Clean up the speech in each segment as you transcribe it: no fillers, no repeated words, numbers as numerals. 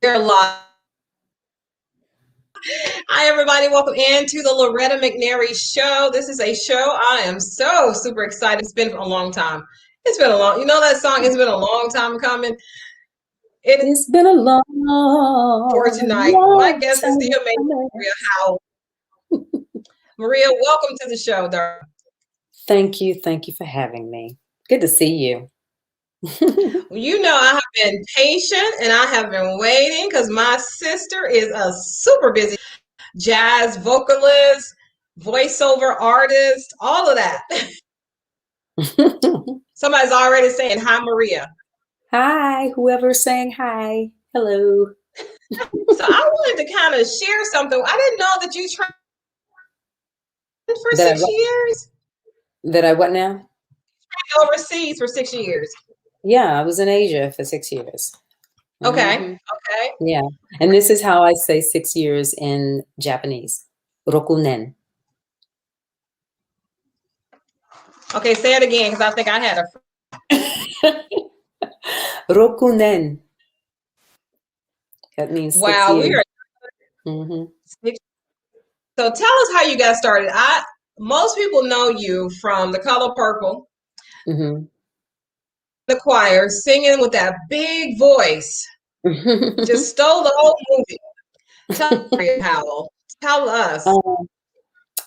They're live. Hi, everybody. Welcome into the Loretta McNary show. This is a show I am so super excited. It's been a long time. It's been a long, you know that song, it's been a long time coming. It's been a long for tonight. My guest is the amazing Maria Howell. Maria, welcome to the show, darling. Thank you. Thank you for having me. Good to see you. You know, I have been patient and I have been waiting because my sister is a super busy jazz vocalist, voiceover artist, all of that. Somebody's already saying hi, Maria. Hi, whoever's saying hi. Hello. So I wanted to kind of share something. I didn't know that you trained for 6 years. That I what now? Overseas for 6 years. Yeah, I was in Asia for 6 years. Okay. Okay. Yeah. And this is how I say 6 years in Japanese. Rokunen. Okay, say it again because I think I had a Rokunen. That means 6 wow, years. we are So tell us how you got started. Most people know you from The Color Purple, the choir, singing with that big voice. Just stole the whole movie. Tell me, Howell. Tell us.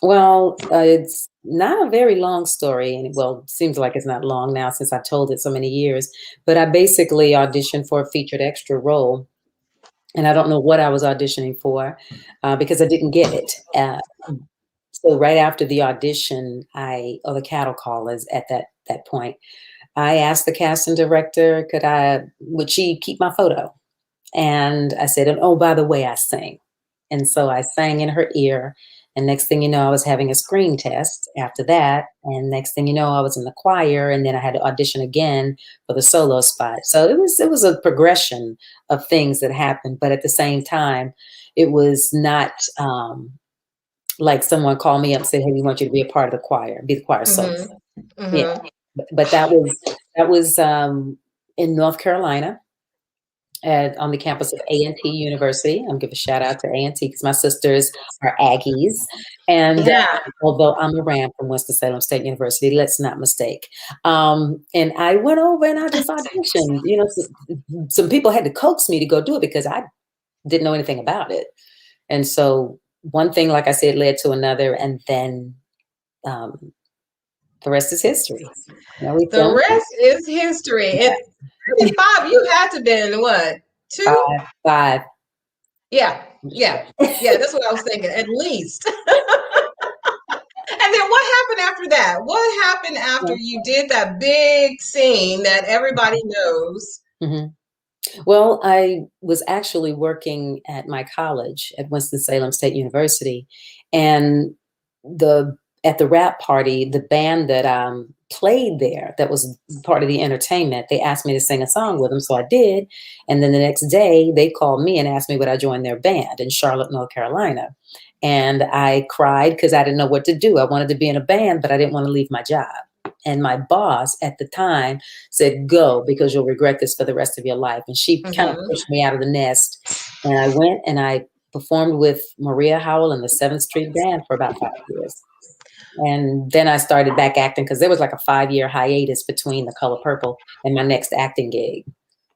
Well, it's not a very long story, and well, it seems like it's not long now since I've told it so many years. But I basically auditioned for a featured extra role, and I don't know what I was auditioning for because I didn't get it. So right after the audition, or the cattle call is at that point, I asked the casting director, would she keep my photo? And I said, and oh, by the way, I sing. And so I sang in her ear. And next thing you know, I was having a screen test after that. And next thing you know, I was in the choir. And then I had to audition again for the solo spot. So it was a progression of things that happened. But at the same time, it was not like someone called me up and said, hey, we want you to be a part of the choir, be the choir solo. Yeah. But that was in North Carolina. On the campus of A&T University. I'm give a shout out to A&T because my sisters are Aggies. And although I'm a Ram from Winston-Salem State University, let's not mistake. And I went over and I just auditioned. You know, some people had to coax me to go do it because I didn't know anything about it. And so one thing, like I said, led to another. And then the rest is history. You know, the rest is history. At 35, you had to been what? 2? 5. Yeah. That's what I was thinking. At least. And then what happened after that? What happened after you did that big scene that everybody knows? Well, I was actually working at my college at Winston-Salem State University, and at the rap party, the band that played there, that was part of the entertainment, they asked me to sing a song with them, so I did. And then the next day, they called me and asked me would I join their band in Charlotte, North Carolina. And I cried because I didn't know what to do. I wanted to be in a band, but I didn't want to leave my job. And my boss at the time said, go, because you'll regret this for the rest of your life. And she kind of pushed me out of the nest. And I went and I performed with Maria Howell and the 7th Street Band for about 5 years. And then I started back acting because there was like a 5-year hiatus between The Color Purple and my next acting gig.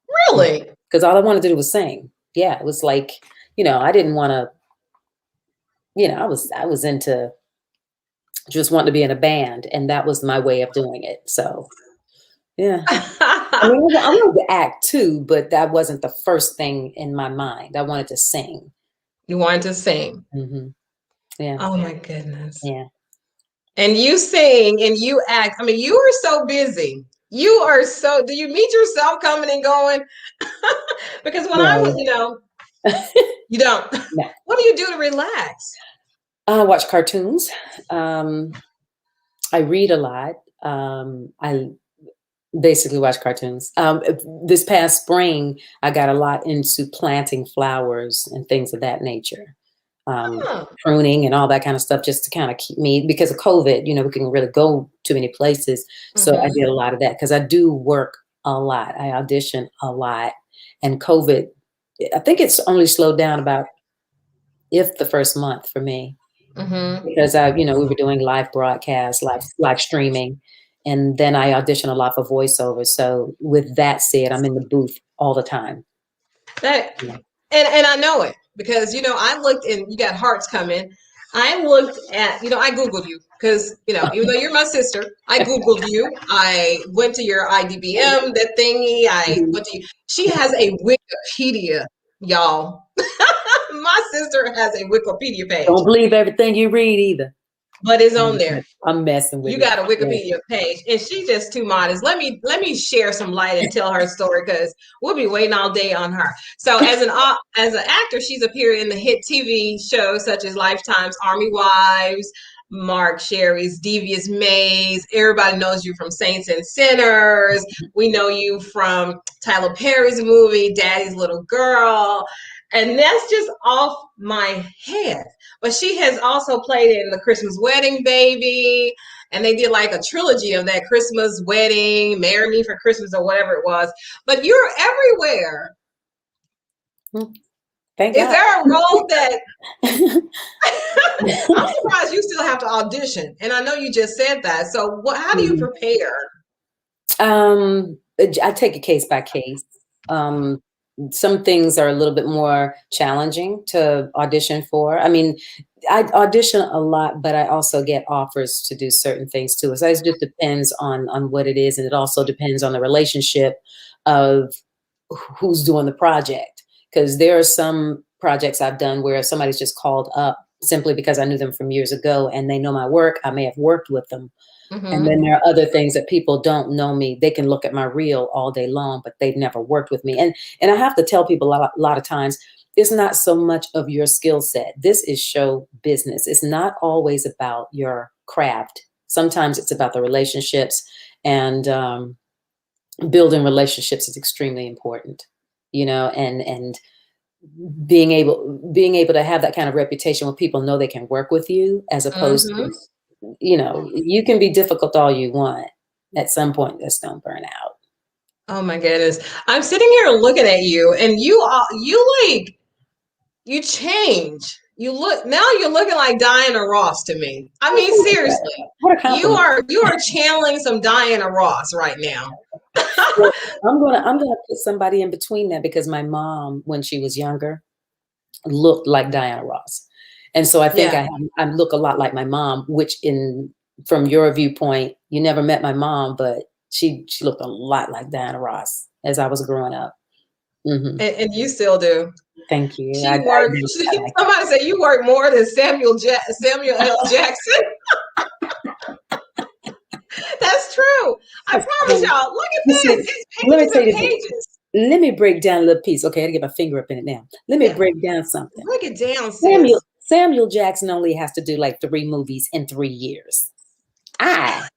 Really? Because all I wanted to do was sing. Yeah, it was like, you know, I didn't want to, you know, I was into just wanting to be in a band, and that was my way of doing it. So, yeah. I mean, I wanted to act too, but that wasn't the first thing in my mind. I wanted to sing. You wanted to sing? Yeah. Oh my goodness. Yeah. And you sing and you act. I mean, you are so busy. You are so, do you meet yourself coming and going? Because when I was, you know, you don't. No. What do you do to relax? Watch cartoons. I read a lot. I basically watch cartoons. This past spring, I got a lot into planting flowers and things of that nature. Pruning and all that kind of stuff, just to kind of keep me, because of COVID, you know, we couldn't really go too many places. So I did a lot of that because I do work a lot. I audition a lot. And COVID, I think it's only slowed down about the first month for me, because we were doing live broadcasts, live streaming, and then I audition a lot for voiceover. So with that said, I'm in the booth all the time. And I know it because I looked, and you got hearts coming. I looked at, I Googled you because, even though you're my sister, I Googled you. I went to your IDBM, that thingy. I went to you. She has a Wikipedia, y'all. My sister has a Wikipedia page. Don't believe everything you read either. But it's on there. I'm messing with you. You got a Wikipedia page, and she's just too modest. Let me share some light and tell her story, because we'll be waiting all day on her. So as an actor, she's appeared in the hit TV shows such as Lifetime's Army Wives, Marc Cherry's Devious Maids. Everybody knows you from Saints and Sinners. We know you from Tyler Perry's movie Daddy's Little Girl. And that's just off my head. But she has also played in The Christmas Wedding Baby. And they did like a trilogy of that, Christmas Wedding, Marry Me for Christmas, or whatever it was. But you're everywhere. Thank God. Is there a role that I'm surprised you still have to audition? And I know you just said that. So how do you prepare? I take it case by case. Some things are a little bit more challenging to audition for. I mean, I audition a lot, but I also get offers to do certain things too. So it just depends on what it is. And it also depends on the relationship of who's doing the project. Because there are some projects I've done where somebody's just called up simply because I knew them from years ago and they know my work. I may have worked with them. And then there are other things that people don't know me. They can look at my reel all day long, but they've never worked with me. And I have to tell people a lot of times, it's not so much of your skill set. This is show business. It's not always about your craft. Sometimes it's about the relationships, and building relationships is extremely important, and being able to have that kind of reputation when people know they can work with you, as opposed to, you can be difficult all you want. At some point, that's going to burn out. Oh my goodness. I'm sitting here looking at you, and you change. You're looking like Diana Ross to me. I mean, seriously. You are channeling some Diana Ross right now. Well, I'm gonna put somebody in between that, because my mom, when she was younger, looked like Diana Ross. And so I think I look a lot like my mom, which from your viewpoint, you never met my mom, but she looked a lot like Diana Ross as I was growing up. And you still do. Thank you. Somebody said you work more than Samuel L. Jackson. That's true. I promise y'all. Look at this. It's pages and pages. Let me break down a little piece. Okay, I gotta get my finger up in it now. Let me break down something. Break it down, sis. Samuel Jackson only has to do like 3 movies in 3 years. Y'all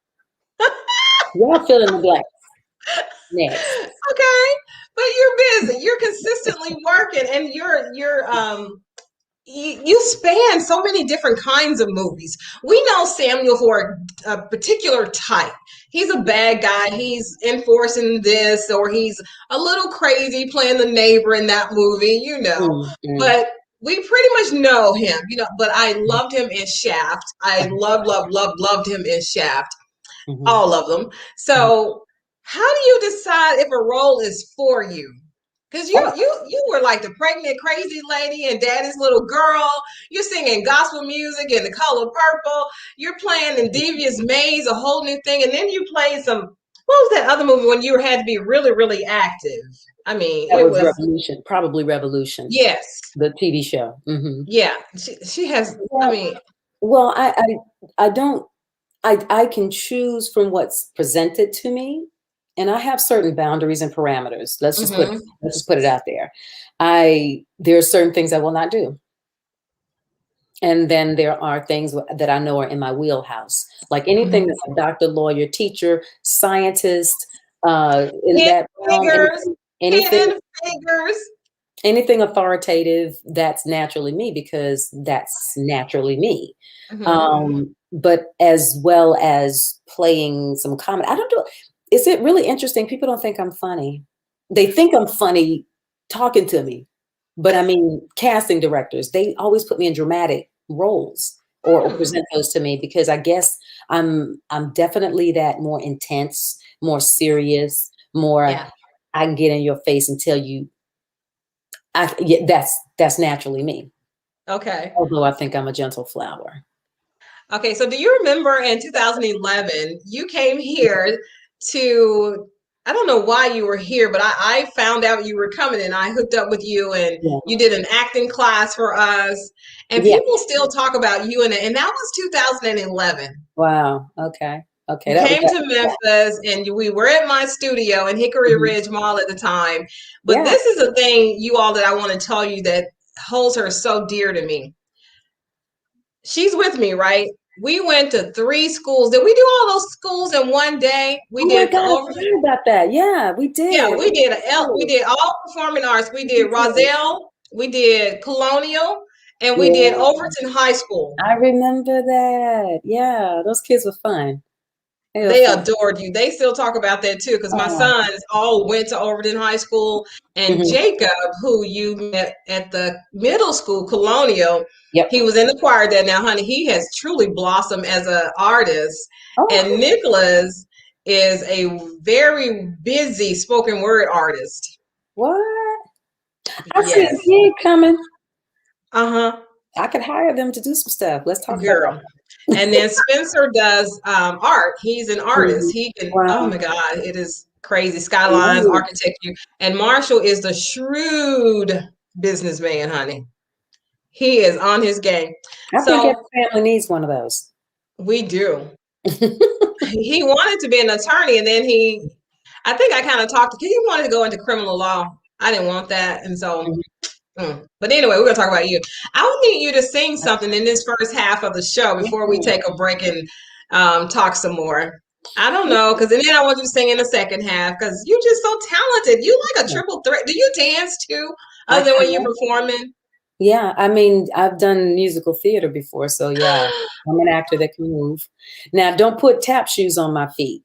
fill in the blanks. Next. Okay, but you're busy. You're consistently working, and you span so many different kinds of movies. We know Samuel for a particular type. He's a bad guy. He's enforcing this, or he's a little crazy playing the neighbor in that movie, But we pretty much know him, But I loved him in Shaft. I loved him in Shaft. All of them. So how do you decide if a role is for you? Because you were like the pregnant crazy lady in Daddy's Little Girl. You're singing gospel music in The Color Purple. You're playing in Devious Maids, a whole new thing. And then you played what was that other movie when you had to be really, really active? I mean, it was Revolution, probably Revolution. Yes. The TV show. Yeah. She has, Well, I can choose from what's presented to me. And I have certain boundaries and parameters. Let's just put it out there. There are certain things I will not do. And then there are things that I know are in my wheelhouse. Like anything that's a doctor, lawyer, teacher, scientist, anything authoritative, that's naturally me, because that's naturally me. But as well as playing some comedy, I don't do it. Is it really interesting? People don't think I'm funny. They think I'm funny talking to me. But I mean, casting directors, they always put me in dramatic roles or present those to me because I guess I'm definitely that more intense, more serious, more Yeah. I can get in your face and tell you yeah, that's naturally me. Okay. Although I think I'm a gentle flower. Okay, so do you remember in 2011, you came here to, I don't know why you were here, but I found out you were coming and I hooked up with you and Yeah. you did an acting class for us. And Yeah. people still talk about you and that was 2011. Wow. Okay. Okay. You That was came that. to Memphis and we were at my studio in Hickory Mhm. Ridge Mall at the time. But Yeah. this is a thing, you all, that I want to tell you that holds her so dear to me. She's with me, right? We went to 3 schools. Did we do all those schools in one day? We Oh my did gosh, over. sorry about that. Yeah, we Yeah, did. we did all performing arts. We We did did. Roselle, we did Colonial, and we did Yeah, Overton High School. I remember that. Yeah, those kids were fun. They were They fun. adored you. They still talk about that too, because my Oh. sons all went to Overton High School, and Mhm. Jacob, who you met at the middle school, Colonial, Yep. he was in the choir there. Now, honey, he has truly blossomed as an artist. And Oh, Nicholas is a very busy spoken word artist. what? I see a Yes. gig coming. Uh-huh. I could hire them to do some stuff. Let's talk about Girl. And then Spencer does art. He's an that. artist. Mhm. He can, oh Wow. my God, it is crazy. Skylines, architecture. And Marshall is the shrewd businessman, honey. He is on his game. I think So every family needs one of those. we do. He wanted to be an attorney, and then I think I kind of talked to, he wanted to go into criminal law. I didn't want that. And so, but anyway, we're going to talk about you. I need you to sing something in this first half of the show before we take a break and talk some more. I don't know, because then I want you to sing in the second half because you're just so talented. You like a triple threat. Do you dance too, I other than when you're can. performing? Yeah, I mean, I've done musical theater before, so yeah, I'm an actor that can move. Now, don't put tap shoes on my feet.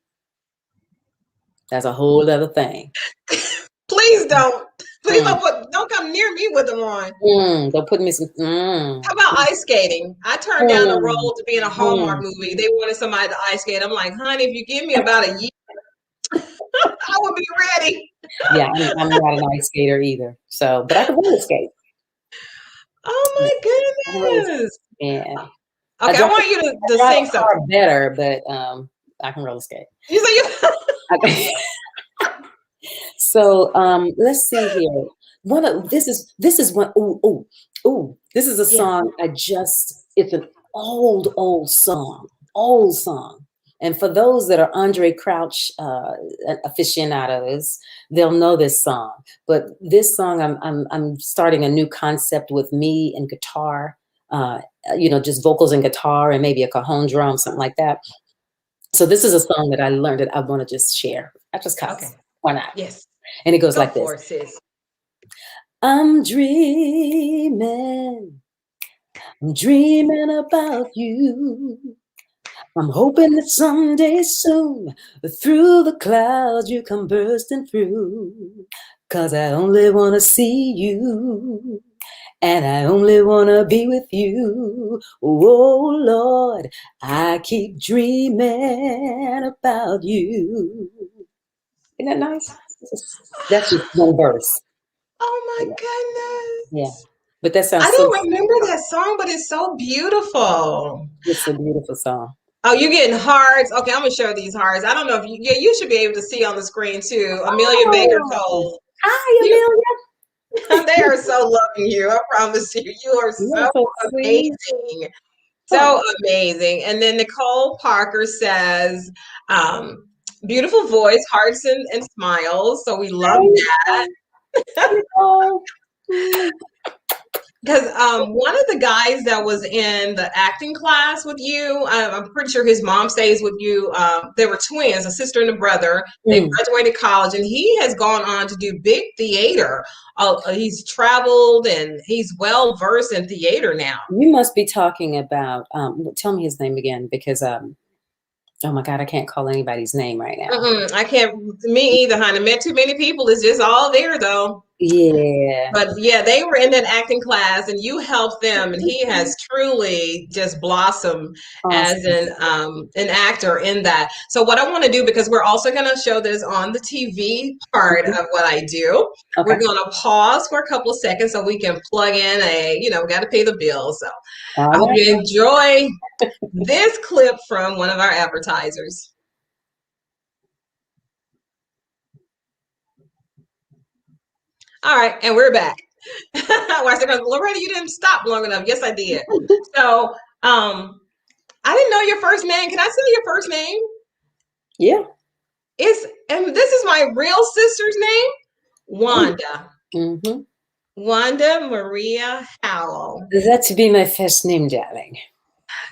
That's a whole other thing. Please don't. Please Mm, don't come near me with them on. don't put me some. How about ice skating? I turned down a Mm, role to be in a Hallmark mm. movie. They wanted somebody to ice skate. I'm like, honey, if you give me about a year, I will be ready. Yeah, I'm not an ice skater either. So, but I can roller skate. Oh Yeah, I can roller my skate. goodness. Yeah, I Okay, I drive, want you I to drive sing a car something. better, but I can roller skate. You say you. I- So let's see here. This is one. Ooh. This is a Yeah. song it's an old song. And for those that are Andre Crouch aficionados, they'll know this song. But this song, I'm starting a new concept with me and guitar. Just vocals and guitar and maybe a cajon drum, something like that. So this is a song that I learned that I want to just share. I just Okay. cause why not? Yes. And it goes Go like this. for it, sis. I'm dreaming about you. I'm hoping that someday soon, through the clouds you come bursting through. 'Cause I only wanna see you, and I only wanna be with you. Oh Lord, I keep dreaming about you. Isn't that nice? That's just one verse. Oh Yeah. my Yeah. goodness. But that I sounds so don't remember that song, but it's so beautiful. it's a beautiful song. Oh, you're getting hearts. Okay, I'm gonna show these hearts. I don't know if you should be able to see on the screen too. Amelia Baker Oh, Cole. hi, You Amelia. they are so loving you. I promise you. You are You're so so sweet. amazing. So Oh, amazing. And then Nicole Parker says, beautiful voice, hearts and smiles. So we love hi, that. Nicole. Mm. Because one of the guys that was in the acting class with you, I'm pretty sure his mom stays with you. They were twins, a sister and a brother. They Mm. graduated college, and he has gone on to do big theater. He's traveled, and he's well versed in theater now. You must be talking about tell me his name again because oh my God, I can't call anybody's name right now. I can't. Me either, honey. Met too many people. It's just all there, though. Yeah. But yeah, they were in that acting class, and you helped them, and he has truly just blossomed as Awesome. an actor in that. So what I want to do, because we're also going to show this on the TV part Mhm. of what I do, Okay. we're going to pause for a couple of seconds so we can plug in got to pay the bills. So All I hope right. you enjoy this clip from one of our advertisers. All right, and we're back. Loretta, you didn't stop long enough. Yes, I did. So, I didn't know your first name. Can I say your first name? Yeah. And this is my real sister's name, Wanda. Mm-hmm. Wanda Maria Howell. That to be my first name, darling.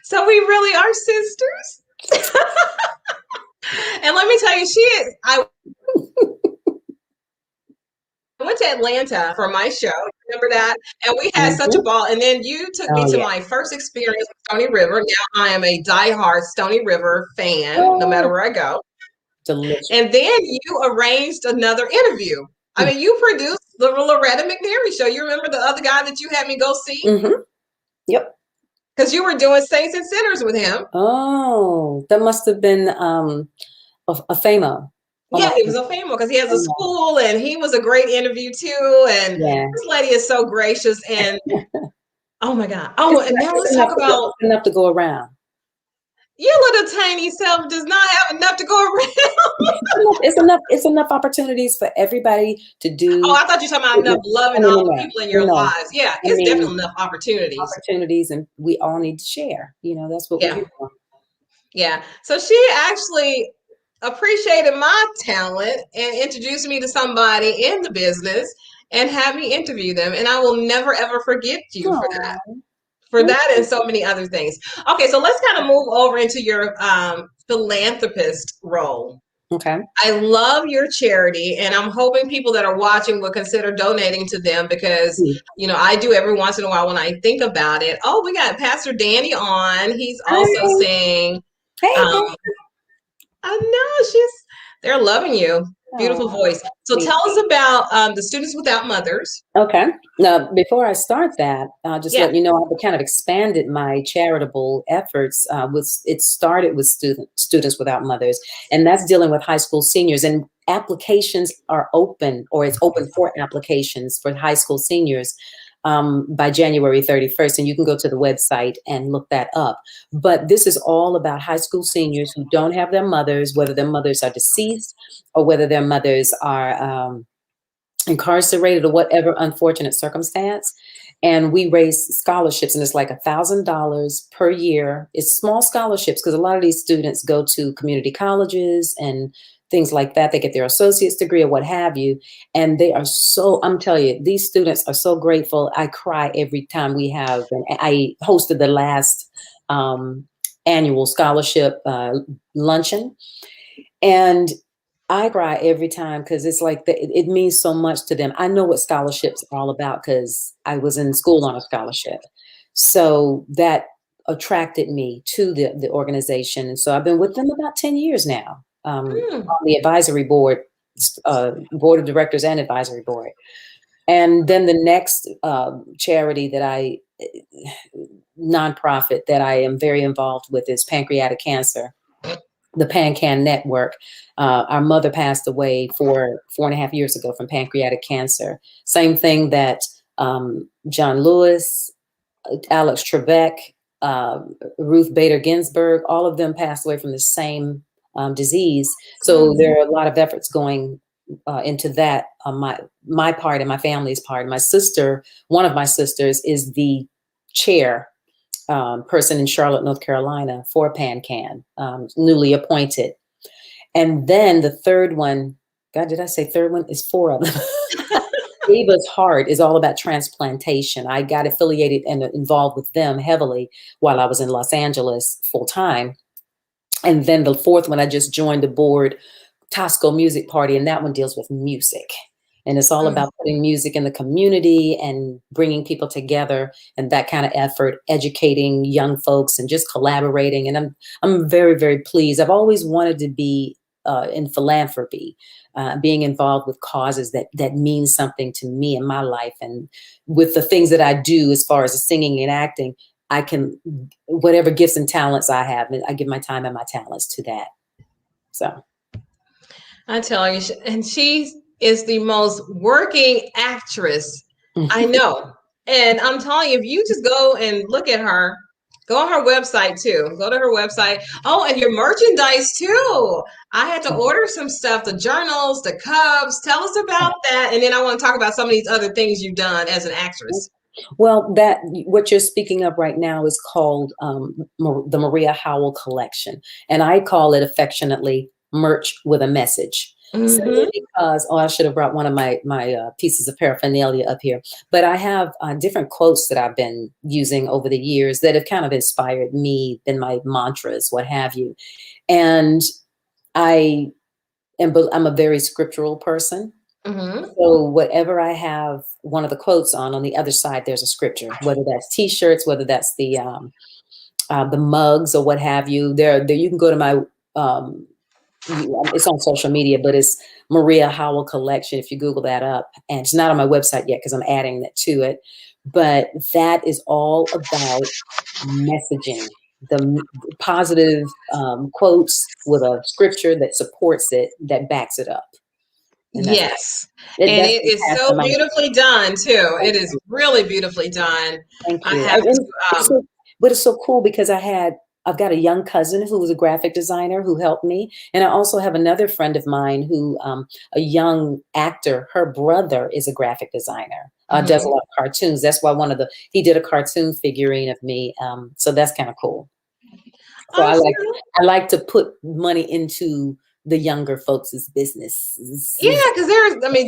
So we really are sisters. And let me tell you, I went to Atlanta for my show. Remember that? And we had such a ball. And then you took me to my first experience with Stony River. Now I am a diehard Stony River fan, no matter where I go. Delicious. And then you arranged another interview. I mean, you produced the Loretta McNary show. You remember the other guy that you had me go see? Mm-hmm. Yep. Because you were doing Saints and Sinners with him. Oh, that must have been a FAMO. Yeah, it was a FAMO because he has a school, and he was a great interview too. And this lady is so gracious. And oh my God. Oh, and now let's talk about enough to go around. Your little tiny self does not have enough to go around. It's enough opportunities for everybody to do. Oh, I thought you were talking about enough loving all the people in your lives. Yeah, it's definitely enough opportunities. And we all need to share. That's what we're here for. Yeah. So she actually appreciated my talent and introduced me to somebody in the business and had me interview them. And I will never, ever forget you for that. For that and so many other things. Okay, so let's kind of move over into your philanthropist role. Okay. I love your charity, and I'm hoping people that are watching will consider donating to them because, I do every once in a while when I think about it. Oh, we got Pastor Danny on. He's also saying, I know, they're loving you. Beautiful voice. So tell us about the Students Without Mothers. Okay. Now, before I start that, just let you know, I've kind of expanded my charitable efforts. It started with Students Without Mothers, and that's dealing with high school seniors. And applications are open, or it's open for applications for high school seniors by January 31st. And you can go to the website and look that up. But this is all about high school seniors who don't have their mothers, whether their mothers are deceased or whether their mothers are incarcerated or whatever unfortunate circumstance. And we raise scholarships, and it's like $1,000 per year. It's small scholarships because a lot of these students go to community colleges and things like that. They get their associate's degree or what have you. And they are I'm telling you, these students are so grateful. I cry every time we have, and I hosted the last annual scholarship luncheon. And I cry every time because it's like it means so much to them. I know what scholarships are all about because I was in school on a scholarship. So that attracted me to the organization. And so I've been with them about 10 years now on the advisory board, board of directors and advisory board. And then the next charity nonprofit that I am very involved with is pancreatic cancer. The PanCan Network. Our mother passed away 4.5 years ago from pancreatic cancer. Same thing that John Lewis, Alex Trebek, Ruth Bader Ginsburg, all of them passed away from the same disease. So there are a lot of efforts going into that on my part and my family's part. My sister, one of my sisters, is the chair person in Charlotte, North Carolina for PanCan, newly appointed. And then the third one, God, did I say third one? Is 4 of them. Eva's Heart is all about transplantation. I got affiliated and involved with them heavily while I was in Los Angeles full time. And then the fourth one, I just joined the board, Tosco Music Party, and that one deals with music. And it's all about putting music in the community and bringing people together and that kind of effort, educating young folks and just collaborating. And I'm very, very pleased. I've always wanted to be in philanthropy, being involved with causes that mean something to me in my life. And with the things that I do as far as singing and acting, I can, whatever gifts and talents I have, I give my time and my talents to that. So. I tell you, and she is the most working actress I know. And I'm telling you, if you just go and look at her, go on her website too. Go to her website. Oh, and your merchandise too. I had to order some stuff, the journals, the cups. Tell us about that. And then I want to talk about some of these other things you've done as an actress. Well, what you're speaking of right now is called the Maria Howell collection. And I call it affectionately Merch with a Message. Simply because, I should have brought one of my pieces of paraphernalia up here. But I have different quotes that I've been using over the years that have kind of inspired me, been my mantras, what have you. And I'm a very scriptural person. So whatever I have one of the quotes on the other side, there's a scripture, whether that's T-shirts, whether that's the mugs or what have you. There you can go to my it's on social media, but it's Maria Howell collection. If you Google that up, and it's not on my website yet because I'm adding that to it. But that is all about messaging, the positive quotes with a scripture that supports it, that backs it up. Yes. And it is so beautifully done too. It is really beautifully done. Thank you. But it's so cool because I've got a young cousin who was a graphic designer who helped me. And I also have another friend of mine who, a young actor, her brother is a graphic designer, does a lot of cartoons. That's why he did a cartoon figurine of me. So that's kind of cool. So I like to put money into the younger folks' business. Yeah, because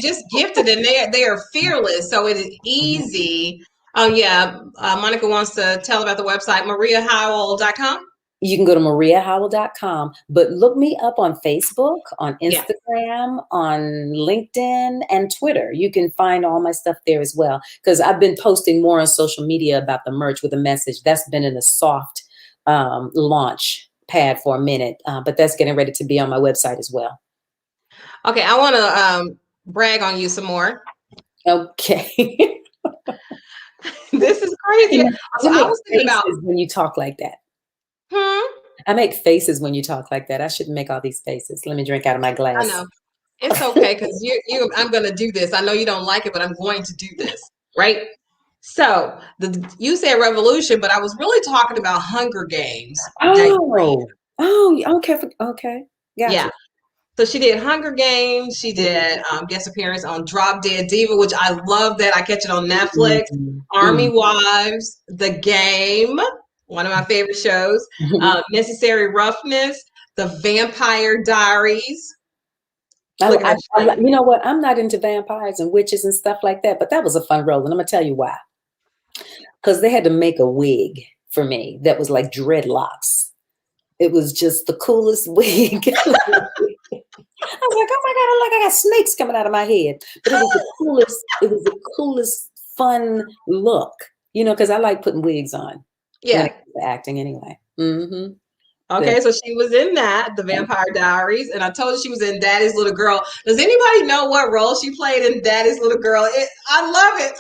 just gifted, and they are fearless. So it is easy. Oh yeah. Monica wants to tell about the website, mariahowell.com. You can go to mariahowell.com, but look me up on Facebook, on Instagram, on LinkedIn, and Twitter. You can find all my stuff there as well. Because I've been posting more on social media about the Merch with a Message. That's been in a soft launch pad for a minute, but that's getting ready to be on my website as well. Okay, I want to brag on you some more. Okay. This is crazy. So I was thinking about when you talk like that. I make faces when you talk like that. I shouldn't make all these faces. Let me drink out of my glass. I know. It's okay because I'm going to do this. I know you don't like it, but I'm going to do this, right? So you said revolution, but I was really talking about Hunger Games. Okay. Gotcha. Yeah. So she did Hunger Games. She did guest appearance on Drop Dead Diva, which I love that. I catch it on Netflix. Army Wives, The Game, one of my favorite shows. Necessary Roughness, The Vampire Diaries. You know what? I'm not into vampires and witches and stuff like that, but that was a fun role. And I'm going to tell you why. Because they had to make a wig for me that was like dreadlocks. It was just the coolest wig. I was like, oh my God, I got snakes coming out of my head. But it was the coolest, fun look, because I like putting wigs on. Yeah. Acting anyway. Okay, so she was in that, The Vampire Diaries, and I told you she was in Daddy's Little Girl. Does anybody know what role she played in Daddy's Little Girl? I love it.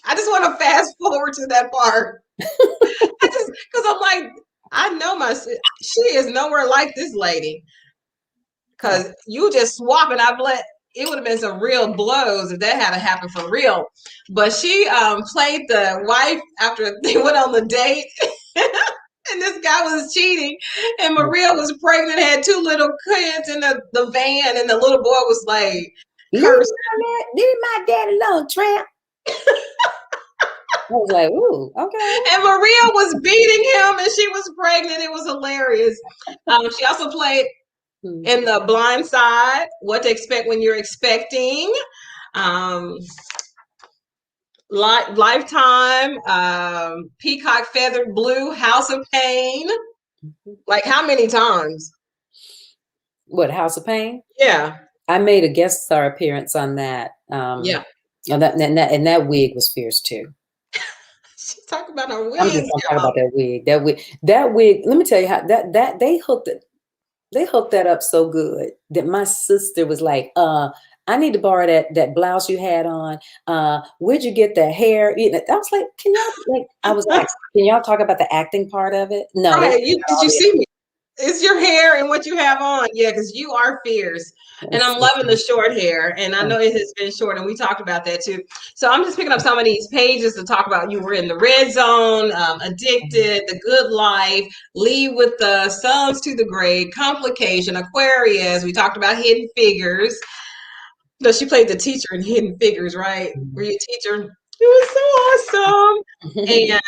I just want to fast forward to that part. Because I'm like, I know she is nowhere like this lady. Because you just swapping. It would have been some real blows if that had happened for real. But she played the wife after they went on the date. And this guy was cheating. And Maria was pregnant, had 2 little kids in the van. And the little boy was like, cursing. Leave my daddy alone, tramp. I was like, ooh, okay. And Maria was beating him and she was pregnant. It was hilarious. She also played in The Blind Side, What to Expect When You're Expecting. Lifetime, Peacock Feathered Blue, House of Pain. Like how many times? What, House of Pain? Yeah. I made a guest star appearance on that. Yeah. And that wig was fierce too. She's talking about her wig. I'm just gonna talk about that wig. That wig. Let me tell you how that they hooked it. They hooked that up so good that my sister was like, I need to borrow that blouse you had on. Where'd you get the hair? I was like, I was like, can y'all talk about the acting part of it? No, right. Did you see me? It's your hair and what you have on. Yeah, because you are fierce. And I'm loving the short hair. And I know it has been short, and we talked about that too. So I'm just picking up some of these pages to talk about. You were in the red zone, addicted, the good life, leave with the sons to the grave, complication, Aquarius. We talked about hidden figures. No, she played the teacher in Hidden Figures, right? Were you a teacher? It was so awesome. And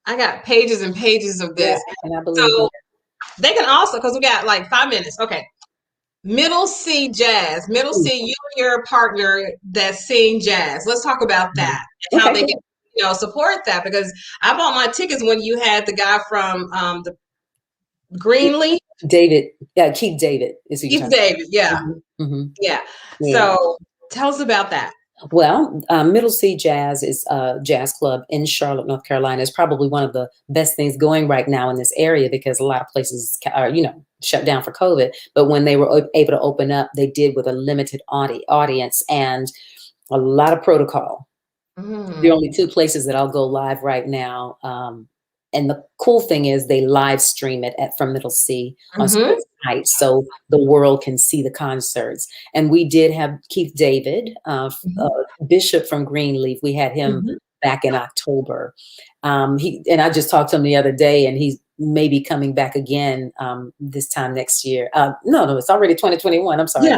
I got pages and pages of this. Yeah, and I believe so it. they can also, because we got like 5 minutes. Okay. Middle C jazz. Middle C, you and your partner that sing jazz. Let's talk about that and how they can, support that. Because I bought my tickets when you had the guy from the Greenleaf. David, Keith David is who you're Keith David, yeah. Yeah. So tell us about that. Well, Middle C Jazz is a jazz club in Charlotte, North Carolina. It's probably one of the best things going right now in this area because a lot of places are, shut down for COVID. But when they were able to open up, they did with a limited audience and a lot of protocol. There are only 2 places that I'll go live right now. And the cool thing is they live stream it from Middle C on night, so the world can see the concerts. And we did have Keith David, Bishop from Greenleaf. We had him back in October. And I just talked to him the other day, and he's maybe coming back again this time next year. No, it's already 2021. I'm sorry.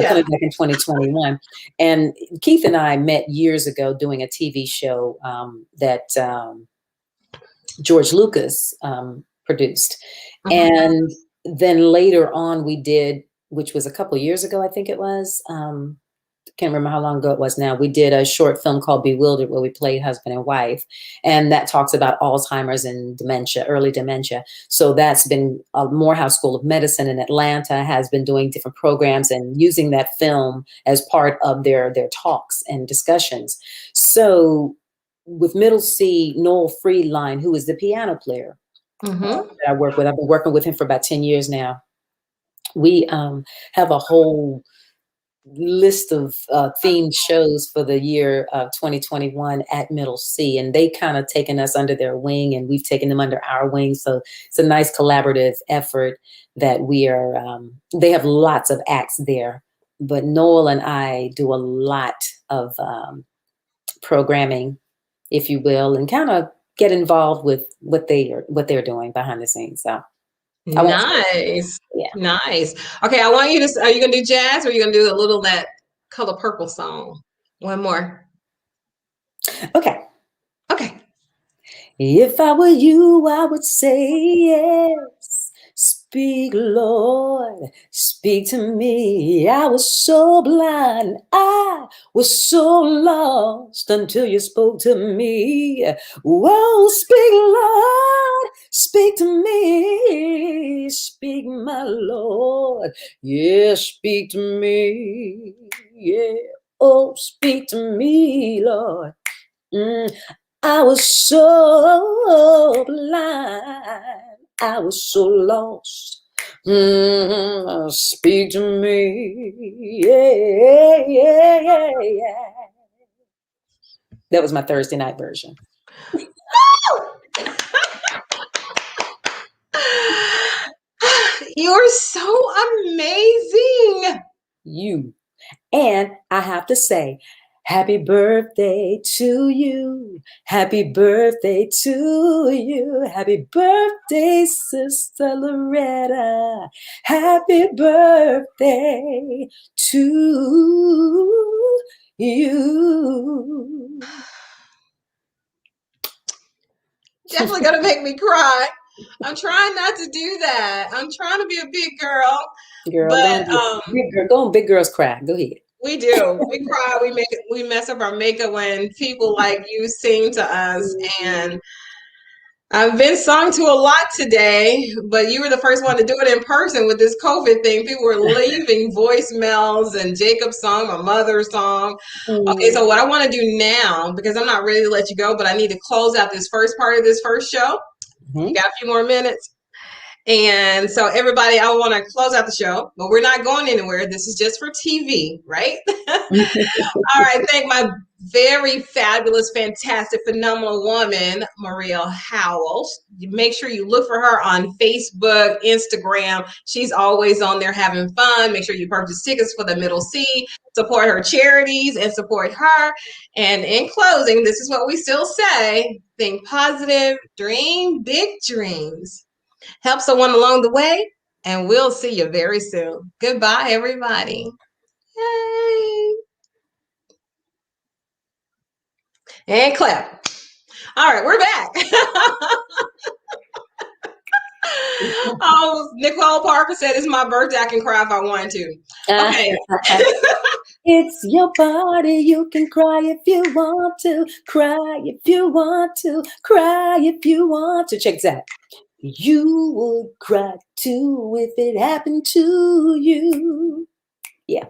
Coming back in 2021. And Keith and I met years ago doing a TV show that George Lucas produced. And then later on we did, which was a couple years ago, I think it was, can't remember how long ago it was now. We did a short film called Bewildered where we played husband and wife. And that talks about Alzheimer's and dementia, early dementia. So that's been Morehouse School of Medicine in Atlanta has been doing different programs and using that film as part of their talks and discussions. So with Middle C, Noel Friedline, who is the piano player that I work with. I've been working with him for about 10 years now. We have a whole list of themed shows for the year of 2021 at Middle C, and they kind of taken us under their wing, and we've taken them under our wing. So it's a nice collaborative effort that we are. They have lots of acts there, but Noel and I do a lot of programming, if you will, and kind of get involved with what they're doing behind the scenes. So nice. Nice. Okay, I want you to, are you gonna do jazz or are you gonna do a little that Color Purple song? One more. Okay. If I were you, I would say yes. Speak, Lord, speak to me. I was so blind, I was so lost until you spoke to me. Whoa, speak, Lord, speak to me. Speak, my Lord, yeah, speak to me. Yeah, oh, speak to me, Lord. I was so blind. I was so lost. Speak to me. Yeah. That was my Thursday night version. You're so amazing. And I have to say, happy birthday to you. Happy birthday to you. Happy birthday, Sister Loretta. Happy birthday to you. Definitely gonna make me cry. I'm trying not to do that. I'm trying to be a big girl. Big girls cry. Go ahead. We do. We cry. We mess up our makeup when people like you sing to us. And I've been sung to a lot today, but you were the first one to do it in person with this COVID thing. People were leaving voicemails and Jacob's song, my mother's song. Okay, so what I want to do now, because I'm not ready to let you go, but I need to close out this first part of this first show. You got a few more minutes. And so, everybody, I want to close out the show, but we're not going anywhere. This is just for TV, right? All right. Thank my very fabulous, fantastic, phenomenal woman, Maria Howell. Make sure you look for her on Facebook, Instagram. She's always on there having fun. Make sure you purchase tickets for the Middle C, support her charities, and support her. And in closing, this is what we still say: think positive, dream big dreams. Help someone along the way, and we'll see you very soon. Goodbye, everybody. Yay. And clap. All right, we're back. Oh, Nicole Parker said it's my birthday. I can cry if I want to. Okay. It's your party. You can cry if you want to. Cry if you want to. Cry if you want to. Check this out. You would cry too if it happened to you. Yeah.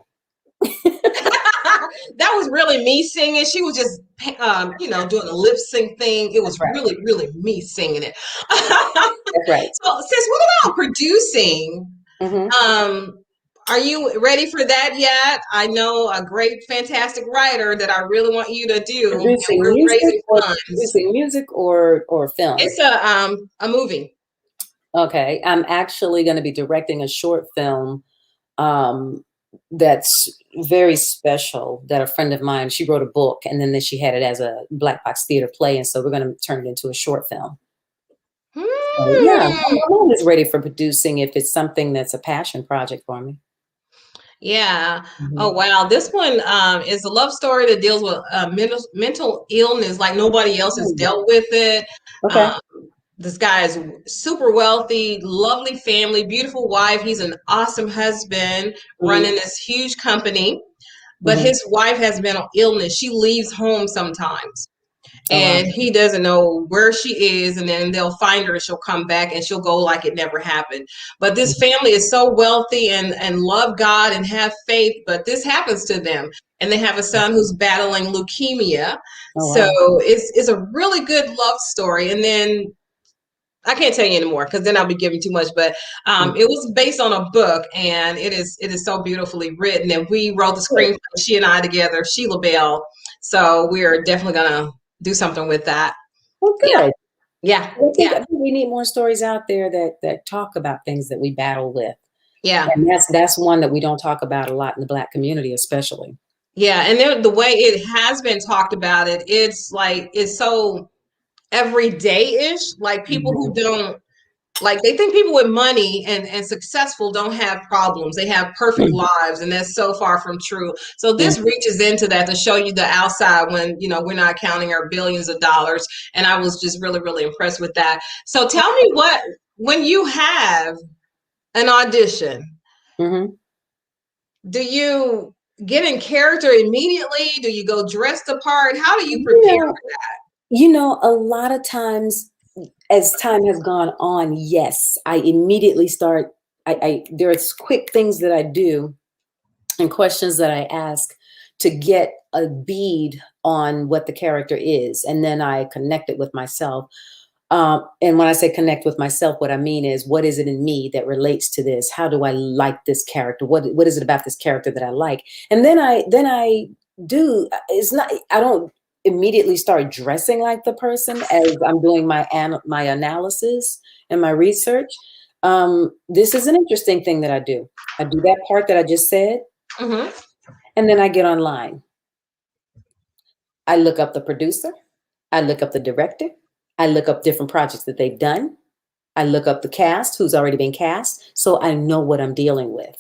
That was really me singing. She was just, doing a lip sync thing. It was really, really me singing it. That's right. So, sis, what about producing? Are you ready for that yet? I know a great, fantastic writer that I really want you to do. Producing music or film? It's a movie. Okay, I'm actually going to be directing a short film that's very special, that a friend of mine, she wrote a book, and then she had it as a black box theater play, and so we're going to turn it into a short film. So, yeah, I'm always ready for producing if it's something that's a passion project for me. Yeah. Oh, wow. This one is a love story that deals with mental illness like nobody else has dealt with it. Okay. This guy is super wealthy, lovely family, beautiful wife. He's an awesome husband running this huge company, but his wife has mental illness. She leaves home sometimes. And he doesn't know where she is, and then they'll find her and she'll come back and she'll go like it never happened. But this family is so wealthy and love God and have faith, but this happens to them. And they have a son who's battling leukemia. So it's a really good love story. And then I can't tell you anymore because then I'll be giving too much, but it was based on a book, and it is so beautifully written. And we wrote the screenplay, she and I together, Sheila Bell. So we're definitely going to do something with that. Well, good. Yeah. I think we need more stories out there that talk about things that we battle with. Yeah. And that's one that we don't talk about a lot in the Black community, especially. Yeah. And then the way it has been talked about it's so everyday-ish, like people who don't, like, they think people with money and successful don't have problems. They have perfect lives, and that's so far from true. So this reaches into that to show you the outside when, we're not counting our billions of dollars. And I was just really, really impressed with that. So tell me when you have an audition, do you get in character immediately? Do you go dress the part? How do you prepare for that? A lot of times, as time has gone on, yes, I immediately start. There's quick things that I do and questions that I ask to get a bead on what the character is, and then I connect it with myself. And when I say connect with myself, what I mean is, what is it in me that relates to this? How do I like this character? What is it about this character that I like? And then I do. It's not. I don't immediately start dressing like the person as I'm doing my analysis and my research. This is an interesting thing that I do. I do that part that I just said, and then I get online. I look up the producer. I look up the director. I look up different projects that they've done. I look up the cast, who's already been cast, so I know what I'm dealing with.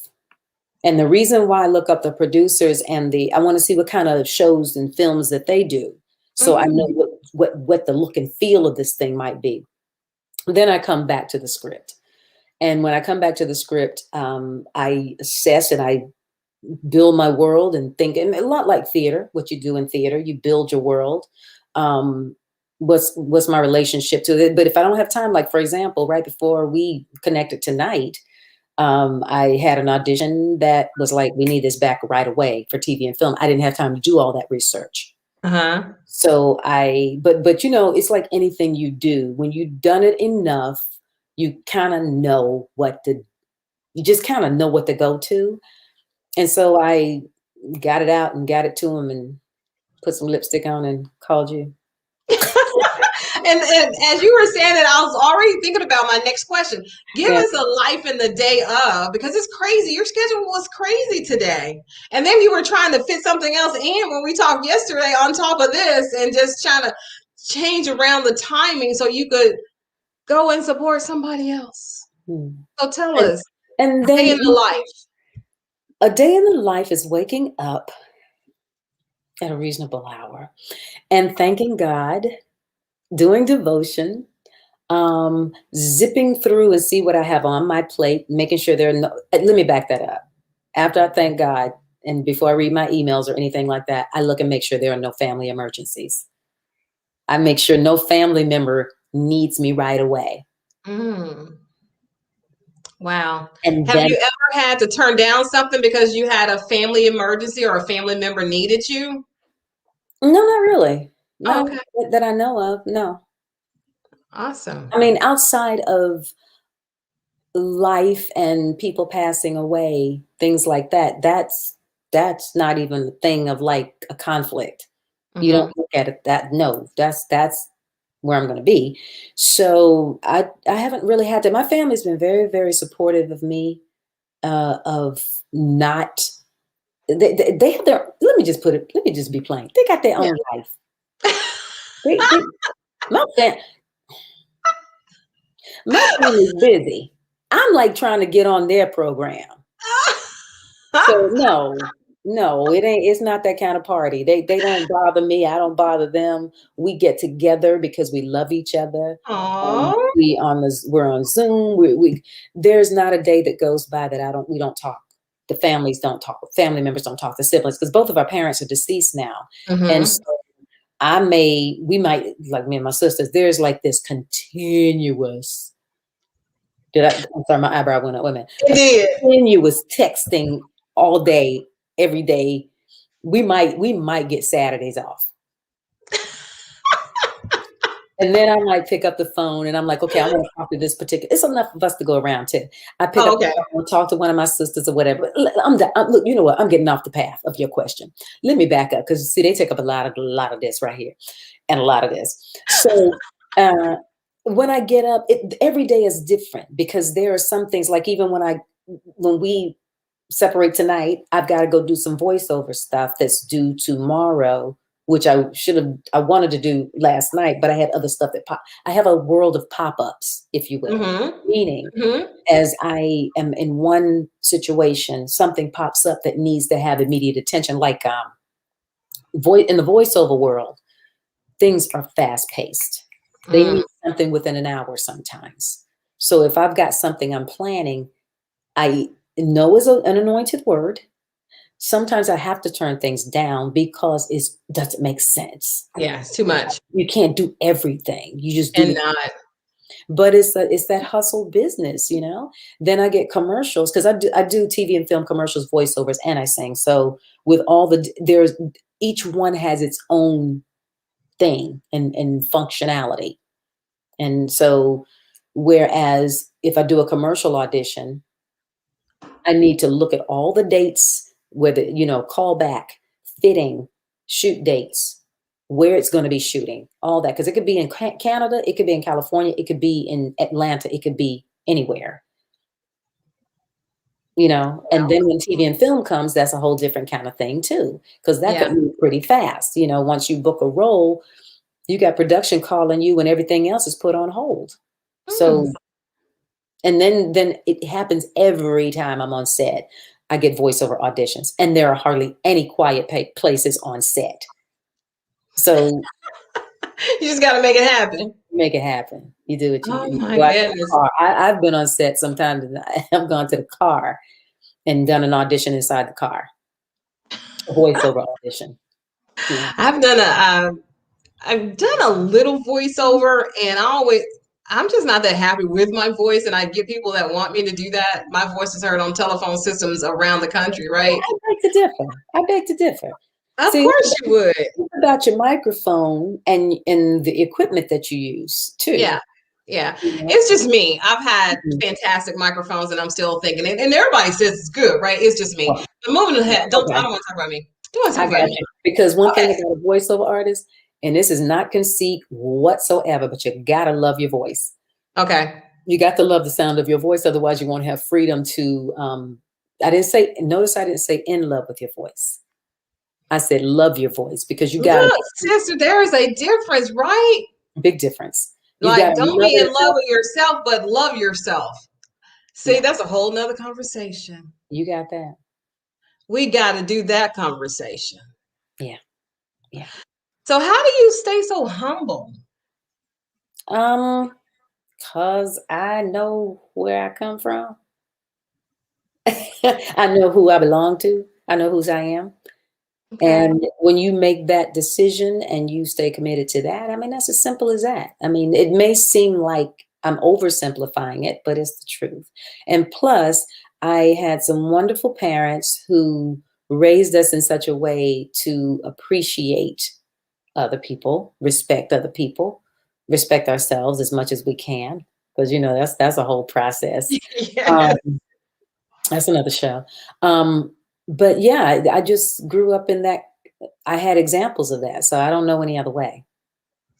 And the reason why I look up the producers and I want to see what kind of shows and films that they do. So I know what the look and feel of this thing might be. Then I come back to the script. And when I come back to the script, I assess and I build my world and think, and a lot like theater, what you do in theater, you build your world. What's my relationship to it? But if I don't have time, like, for example, right before we connected tonight, I had an audition that was like, we need this back right away for TV and film. I didn't have time to do all that research. So but it's like anything you do, when you've done it enough, you kind of know you just kind of know what to go to. And so I got it out and got it to him and put some lipstick on and called you. And as you were saying it, I was already thinking about my next question. Give us a life in the day of, because it's crazy. Your schedule was crazy today. And then you were trying to fit something else in when we talked yesterday on top of this, and just trying to change around the timing so you could go and support somebody else. So tell us, and then day in the life. A day in the life is waking up at a reasonable hour and thanking God, doing devotion, zipping through and see what I have on my plate, making sure there are no, let me back that up. After I thank God and before I read my emails or anything like that, I look and make sure there are no family emergencies. I make sure no family member needs me right away. Wow. And have you ever had to turn down something because you had a family emergency or a family member needed you? No, not really. Not that I know of. No. Awesome. I mean, outside of life and people passing away, things like that, that's not even a thing of like a conflict. You don't look at it that, no, that's where I'm going to be. So I haven't really had to. My family's been very, very supportive of me, of not, they have their, let me just be plain. They got their own life. My family's busy. I'm like trying to get on their program. So no, it ain't. It's not that kind of party. They don't bother me. I don't bother them. We get together because we love each other. We're on Zoom. We there's not a day that goes by that we don't talk. The families don't talk. Family members don't talk. The siblings, because both of our parents are deceased now, and so we might, like me and my sisters. There's like this continuous. I'm sorry, my eyebrow went up. Wait a minute. Continuous texting all day, every day. We might get Saturdays off. And then I might pick up the phone and I'm like, okay, I want to talk to this particular. It's enough of us to go around too. I pick up the phone, talk to one of my sisters or whatever. Look, you know what? I'm getting off the path of your question. Let me back up because see, they take up a lot of this right here, and a lot of this. So when I get up, every day is different because there are some things like even when we separate tonight, I've got to go do some voiceover stuff that's due tomorrow, which I wanted to do last night, but I had other stuff I have a world of pop-ups, if you will, meaning as I am in one situation, something pops up that needs to have immediate attention. Like in the voiceover world, things are fast-paced. They need something within an hour sometimes. So if I've got something I'm planning, I know is an anointed word. Sometimes I have to turn things down because it doesn't make sense. Yeah, it's too much. You can't do everything. You just do not. But it's that hustle business, you know. Then I get commercials because I do TV and film commercials, voiceovers, and I sing. So with all each one has its own thing and functionality. And so whereas if I do a commercial audition, I need to look at all the dates, whether, call back, fitting, shoot dates, where it's going to be shooting, all that. Because it could be in Canada, it could be in California, it could be in Atlanta, it could be anywhere. And then when TV and film comes, that's a whole different kind of thing too. Because that could move pretty fast. Once you book a role, you got production calling you and everything else is put on hold. So, and then it happens every time I'm on set. I get voiceover auditions, and there are hardly any quiet places on set. So you just got to make it happen. Make it happen. You do what you do. My goodness. I've been on set sometimes. I've gone to the car and done an audition inside the car, a voiceover audition. Yeah. I've done a little voiceover, and I'm just not that happy with my voice, and I get people that want me to do that. My voice is heard on telephone systems around the country, right? I beg to differ. Of course you would. About your microphone and the equipment that you use too. Yeah. Yeah, You know? it's just me. I've had fantastic microphones, and I'm still thinking it. And everybody says it's good, right? It's just me. Well, But moving ahead, okay. I don't want to talk about me. You want to I talk about got me? you. Because one thing Okay. about a voiceover artist, and this is not conceit whatsoever, but you gotta love your voice. Okay. You got to love the sound of your voice, otherwise you won't have freedom to. Notice I didn't say in love with your voice. I said love your voice, because you got Look, sister, there is a difference, right? a big difference. You got Like, to don't love be it in love enough. with yourself, but love yourself. See, Yeah, that's a whole nother conversation. you got that. We got to do that conversation. Yeah, yeah. So, how do you stay so humble? Cause I know where I come from. I know who I belong to. I know whose I am. Okay. And when you make that decision and you stay committed to that, I mean, that's as simple as that. I mean, it may seem like I'm oversimplifying it, but it's the truth. And plus, I had some wonderful parents who raised us in such a way to appreciate other people, respect other people, respect ourselves as much as we can, because that's a whole process. Yes. Um, that's another show. But yeah, I just grew up in that. I had examples of that, so I don't know any other way.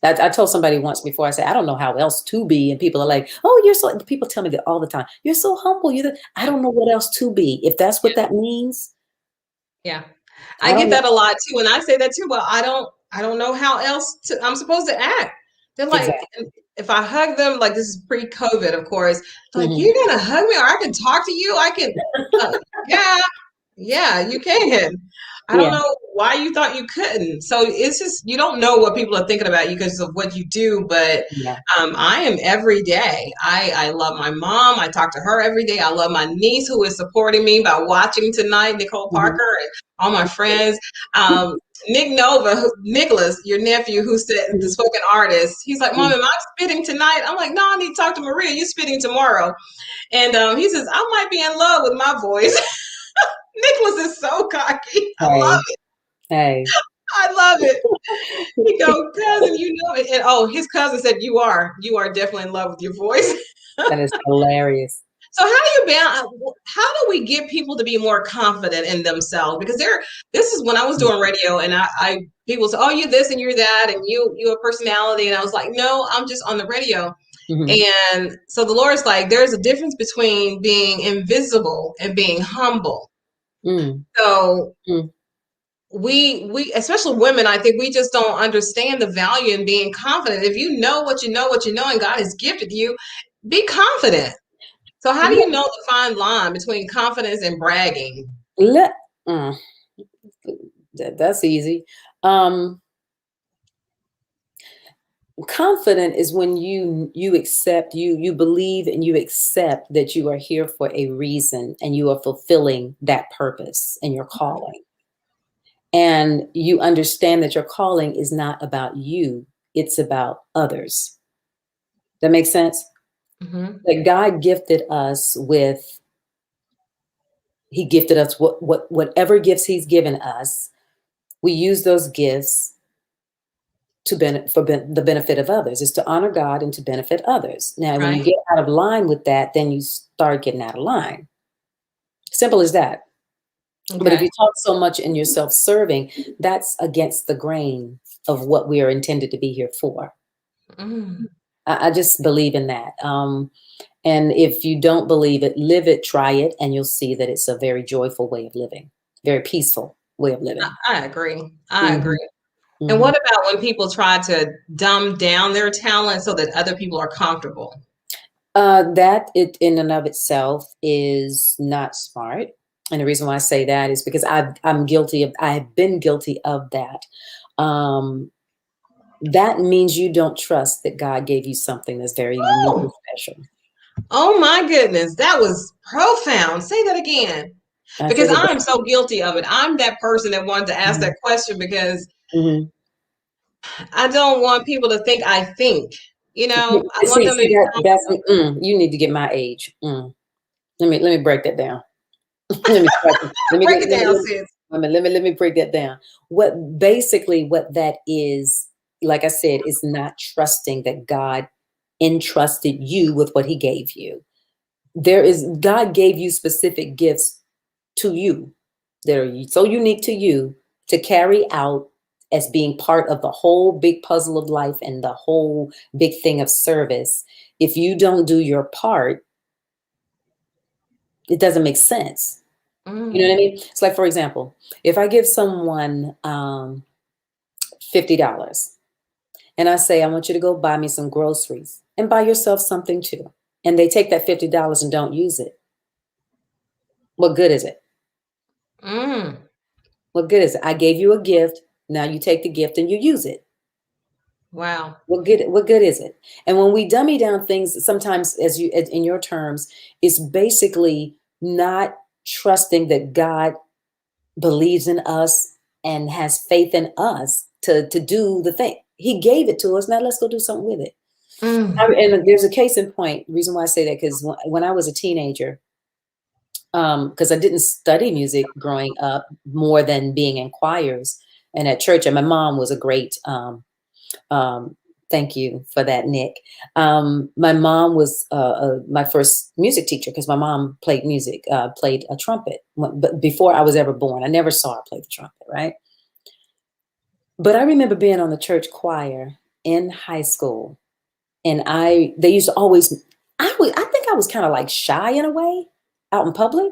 I told somebody once before, I said, I don't know how else to be. And people are like, oh, you're so, people tell me that all the time. You're so humble. I don't know what else to be. If that's what that means, Yeah. I I don't get know. that a lot too. And I say that too. Well, I don't know how else I'm supposed to act. They're like, Exactly. if I hug them, like this is pre-COVID, of course, like, Mhm. you're gonna hug me or I can talk to you. I can, yeah, yeah, you can. I don't Yeah. know why you thought you couldn't. So it's just, you don't know what people are thinking about you because of what you do. But Yeah. I am every day. I love my mom. I talk to her every day. I love my niece who is supporting me by watching tonight, Nicole Mhm. Parker, and all my friends. Nicholas, your nephew who said the Mhm. spoken artist, he's like, Mom, Mhm. am I spitting tonight? I'm like, no, I need to talk to Maria. You're spitting tomorrow. And he says, I might be in love with my voice. Nicholas is so cocky. I love Hey, it. hey. I love it. He goes, cousin, you know it. And oh, his cousin said, you are definitely in love with your voice. That is hilarious. So how do we get people to be more confident in themselves? Because this is when I was doing radio and I people say, oh, you're this and you're that and you're a personality. And I was like, no, I'm just on the radio. Mhm. And so the Lord's like, there's a difference between being invisible and being humble. Mm. So Mm. we especially women, I think we just don't understand the value in being confident. If you know what you know, and God has gifted you, be confident. So how do Yeah. you know the fine line between confidence and bragging? Let, mm, that's easy. Um, Confident is when you accept, you believe and you accept that you are here for a reason and you are fulfilling that purpose and your calling. And you understand that your calling is not about you, it's about others. That makes sense? Mm-hmm. That God gifted us with, He gifted us whatever gifts He's given us. We use those gifts to the benefit of others. Is to honor God and to benefit others. Now, when you Right. get out of line with that, then you start getting out of line. Simple as that. But if Okay. you talk so much in your self-serving, that's against the grain of what we are intended to be here for. Mm. I just believe in that. And if you don't believe it, live it, try it, and you'll see that it's a very joyful way of living, very peaceful way of living. I agree. I Mhm, agree. And mhm. what about when people try to dumb down their talent so that other people are comfortable? That it in and of itself is not smart. And the reason why I say that is because I have been guilty of that. Um, that means you don't trust that God gave you something that's very unique and Oh, special. oh my goodness, that was profound. Say that again. I Because said that. I'm so guilty of it. I'm that person that wanted to ask Mhm, that question because mhm. I don't want people to think I think. I want them to See be that that's comfortable. you need to get my age. Let me break that down. Let me start- let me Break let it me down, sis. let me break that down. What that is, like I said, is not trusting that God entrusted you with what he gave you. God gave you specific gifts to you that are so unique to you to carry out as being part of the whole big puzzle of life and the whole big thing of service. If you don't do your part, it doesn't make sense. You know what I mean? It's like, for example, if I give someone $50 and I say, I want you to go buy me some groceries and buy yourself something too, and they take that $50 and don't use it, what good is it? What good is it? I gave you a gift. Now you take the gift and you use it. Wow. What good is it? And when we dummy down things, sometimes in your terms, it's basically not trusting that God believes in us and has faith in us to do the thing. He gave it to us. Now let's go do something with it. And there's a case in point. The reason why I say that, because when I was a teenager, because I didn't study music growing up more than being in choirs and at church. And my mom was a great, thank you for that, Nick. My mom was my first music teacher because my mom played music, played a trumpet. But before I was ever born, I never saw her play the trumpet, right? But I remember being on the church choir in high school, and they used to always, I think I was kind of like shy in a way out in public.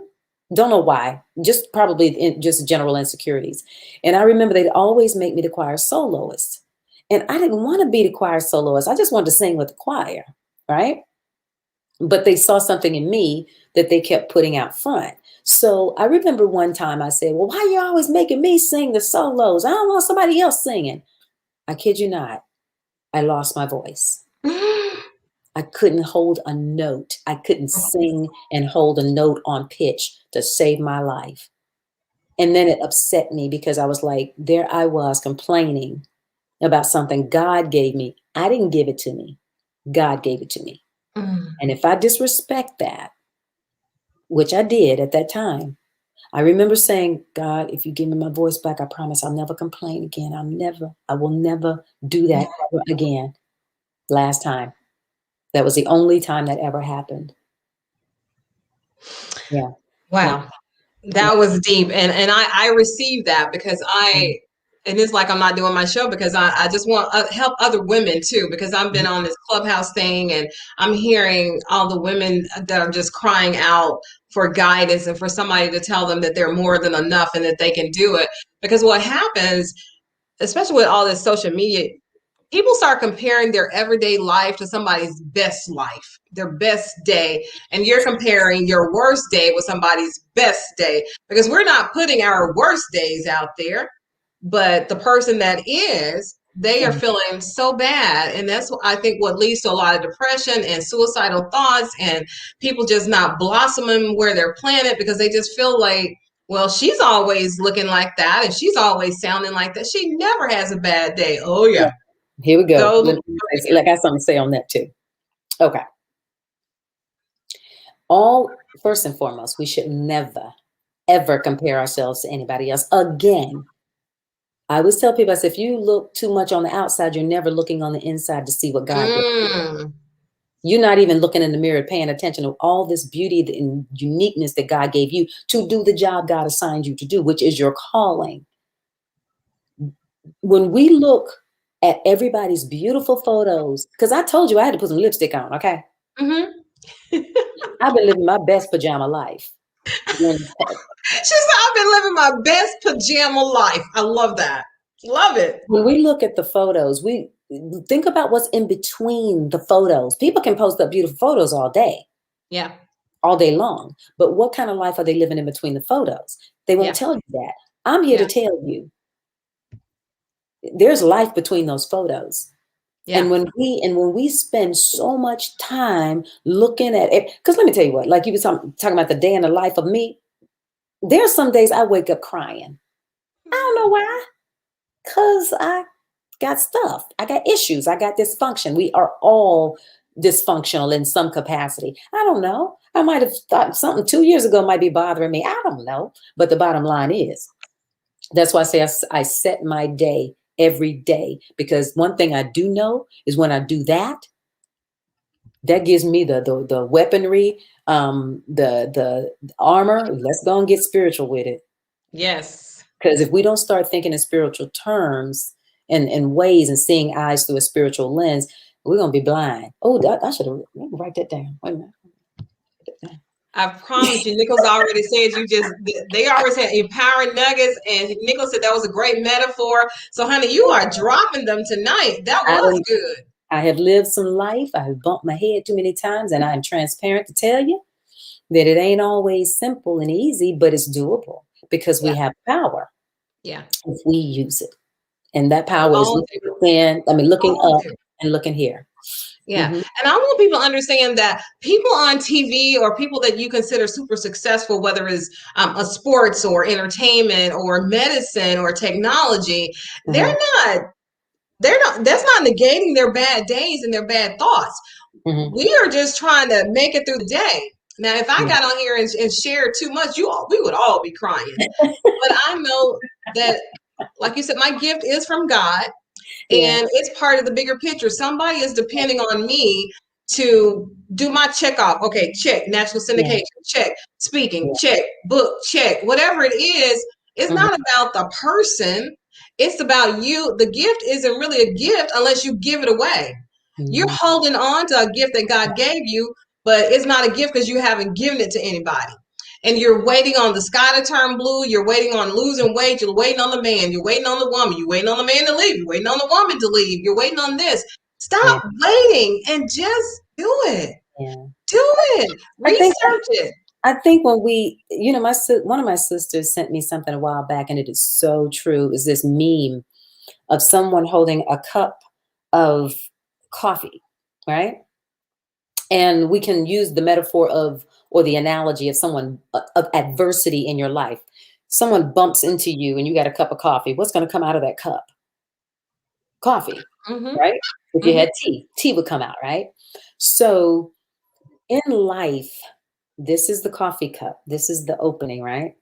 Don't know why, just probably just general insecurities. And I remember they'd always make me the choir soloist. And I didn't want to be the choir soloist. I just wanted to sing with the choir, right? But they saw something in me that they kept putting out front. So I remember one time I said, well, why are you always making me sing the solos? I don't want somebody else singing. I kid you not. I lost my voice. I couldn't hold a note. I couldn't sing and hold a note on pitch to save my life. And then it upset me because I was like, there I was complaining about something God gave me. I didn't give it to me. God gave it to me. And if I disrespect that, which I did at that time, I remember saying, God, if you give me my voice back, I promise I'll never complain again. I will never do that ever again. Last time. That was the only time that ever happened. Yeah. Wow. That was deep. And I received that because and it's like I'm not doing my show because I just want to help other women too, because I've been on this Clubhouse thing and I'm hearing all the women that are just crying out for guidance and for somebody to tell them that they're more than enough and that they can do it. Because what happens, especially with all this social media, people start comparing their everyday life to somebody's best life, their best day. And you're comparing your worst day with somebody's best day, because we're not putting our worst days out there. But the person that is, they are feeling so bad. And that's, I think, what leads to a lot of depression and suicidal thoughts and people just not blossoming where they're planted because they just feel like, well, she's always looking like that and she's always sounding like that. She never has a bad day. Oh, yeah. Here we go. I got something to say on that too. Okay. First and foremost, we should never, ever compare ourselves to anybody else. Again, I always tell people, I say, if you look too much on the outside, you're never looking on the inside to see what God did. You're not even looking in the mirror, paying attention to all this beauty and uniqueness that God gave you to do the job God assigned you to do, which is your calling. When we look at everybody's beautiful photos, because I told you I had to put some lipstick on, okay? I've been living my best pajama life. She said, I've been living my best pajama life. I love that. Love it. When we look at the photos, we think about what's in between the photos. People can post up beautiful photos all day. Yeah. All day long. But what kind of life are they living in between the photos? They won't tell you that. I'm here to tell you. There's life between those photos. Yeah. And when we spend so much time looking at it, because let me tell you what, like you were talking about the day in the life of me, there's some days I wake up crying. I don't know why. Because I got stuff. I got issues. I got dysfunction. We are all dysfunctional in some capacity. I don't know. I might have thought something 2 years ago might be bothering me. I don't know. But the bottom line is, that's why I say I set my day every day, because one thing I do know is when I do that, That gives me the weaponry, the armor. Let's go and get spiritual with it. Yes. Because if we don't start thinking in spiritual terms and ways and seeing eyes through a spiritual lens, we're gonna be blind. Oh, I should have write that down. Wait a minute. I promise you, Nichols already said they always had empowering nuggets, and Nichols said that was a great metaphor. So, honey, you are dropping them tonight. That was good. I have lived some life. I have bumped my head too many times, and I'm transparent to tell you that it ain't always simple and easy, but it's doable because we have power. Yeah. If we use it. And that power is looking up and looking here. Yeah. And I want people to understand that people on TV or people that you consider super successful, whether it's a sports or entertainment or medicine or technology, that's not negating their bad days and their bad thoughts. We are just trying to make it through the day. Now, if I got on here and shared too much, we would all be crying. But I know that, like you said, my gift is from God. And it's part of the bigger picture. Somebody is depending on me to do my check off. Okay, check. National syndication, check. Speaking, check. Book, check. Whatever it is, it's not about the person. It's about you. The gift isn't really a gift unless you give it away. You're holding on to a gift that God gave you, but it's not a gift because you haven't given it to anybody. And you're waiting on the sky to turn blue. You're waiting on losing weight. You're waiting on the man. You're waiting on the woman. You're waiting on the man to leave. You're waiting on the woman to leave. You're waiting on this. Stop waiting and just do it. Do it. Research it. I think when one of my sisters sent me something a while back, and it is so true, is this meme of someone holding a cup of coffee, right? And we can use the metaphor or the analogy of someone of adversity in your life. Someone bumps into you and you got a cup of coffee. What's going to come out of that cup? Coffee, right? If you had tea would come out, right? So in life, this is the coffee cup. This is the opening, right?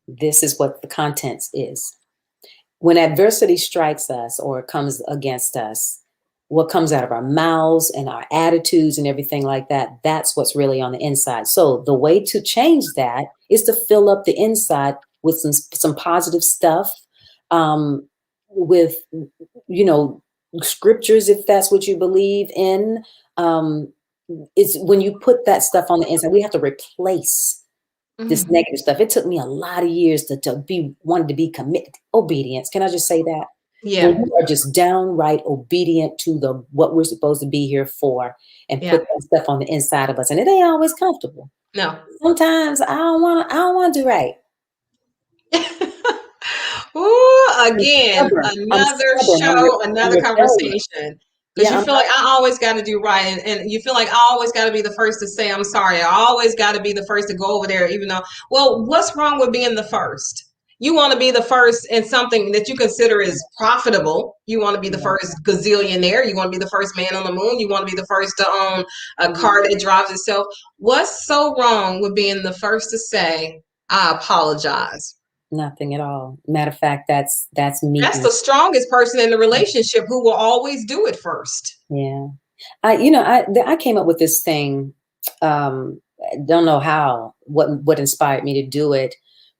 This is what the contents is. When adversity strikes us or comes against us, what comes out of our mouths and our attitudes and everything like that, that's what's really on the inside. So the way to change that is to fill up the inside with some positive stuff, with, scriptures, if that's what you believe in. It's when you put that stuff on the inside, we have to replace this negative stuff. It took me a lot of years to be committed. Obedience. Can I just say that? Yeah. When we are just downright obedient to what we're supposed to be here for, and put that stuff on the inside of us. And it ain't always comfortable. No. Sometimes I don't want to do right. Ooh, again, another show, another conversation. Because you feel like I always got to do right. And you feel like I always got to be the first to say, I'm sorry. I always got to be the first to go over there, even though, well, what's wrong with being the first? You want to be the first in something that you consider is profitable. You want to be the first gazillionaire. You want to be the first man on the moon. You want to be the first to own a car that drives itself. What's so wrong with being the first to say, I apologize? Nothing at all. Matter of fact, that's me. That's the strongest person in the relationship who will always do it first. Yeah. I came up with this thing. Don't know how, what inspired me to do it,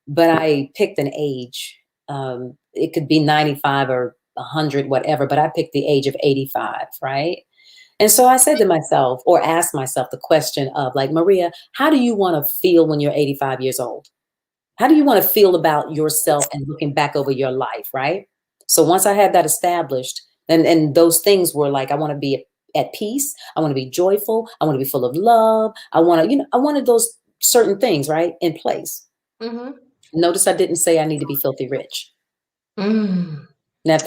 but I picked an age. It could be 95 or 100, whatever, but I picked the age of 85, right? And so I said to myself, or asked myself the question of, like, Maria, how do you want to feel when you're 85 years old? How do you want to feel about yourself and looking back over your life, right? So once I had that established, and those things were like, I want to be at peace. I want to be joyful. I want to be full of love. I wanted those certain things, right, in place. Notice I didn't say I need to be filthy rich. Now, if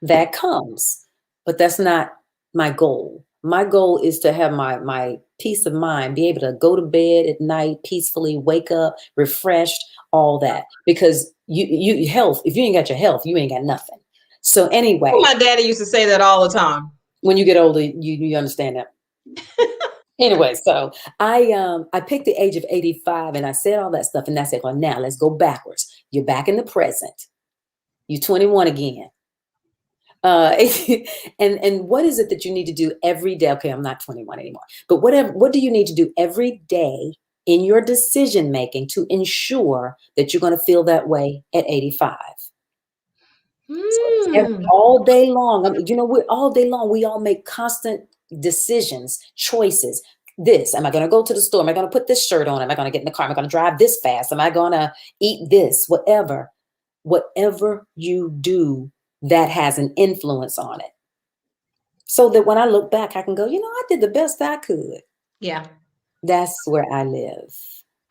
that comes, but that's not my goal. My goal is to have my peace of mind, be able to go to bed at night peacefully, wake up refreshed, all that. Because you health, if you ain't got your health, you ain't got nothing. So anyway, my daddy used to say that all the time. When you get older, you understand that. Anyway, so I picked the age of 85 and I said all that stuff, and I said, well, now let's go backwards. You're back in the present. You're 21 again. And what is it that you need to do every day? Okay, I'm not 21 anymore, but what do you need to do every day in your decision making to ensure that you're going to feel that way at 85? So Hmm. all day long, I mean, we're all day long, we all make constant decisions, choices. This, am I going to go to the store? Am I going to put this shirt on? Am I going to get in the car? Am I going to drive this fast? Am I going to eat this? Whatever you do, that has an influence on it. So that when I look back, I can go, I did the best I could. Yeah. That's where I live.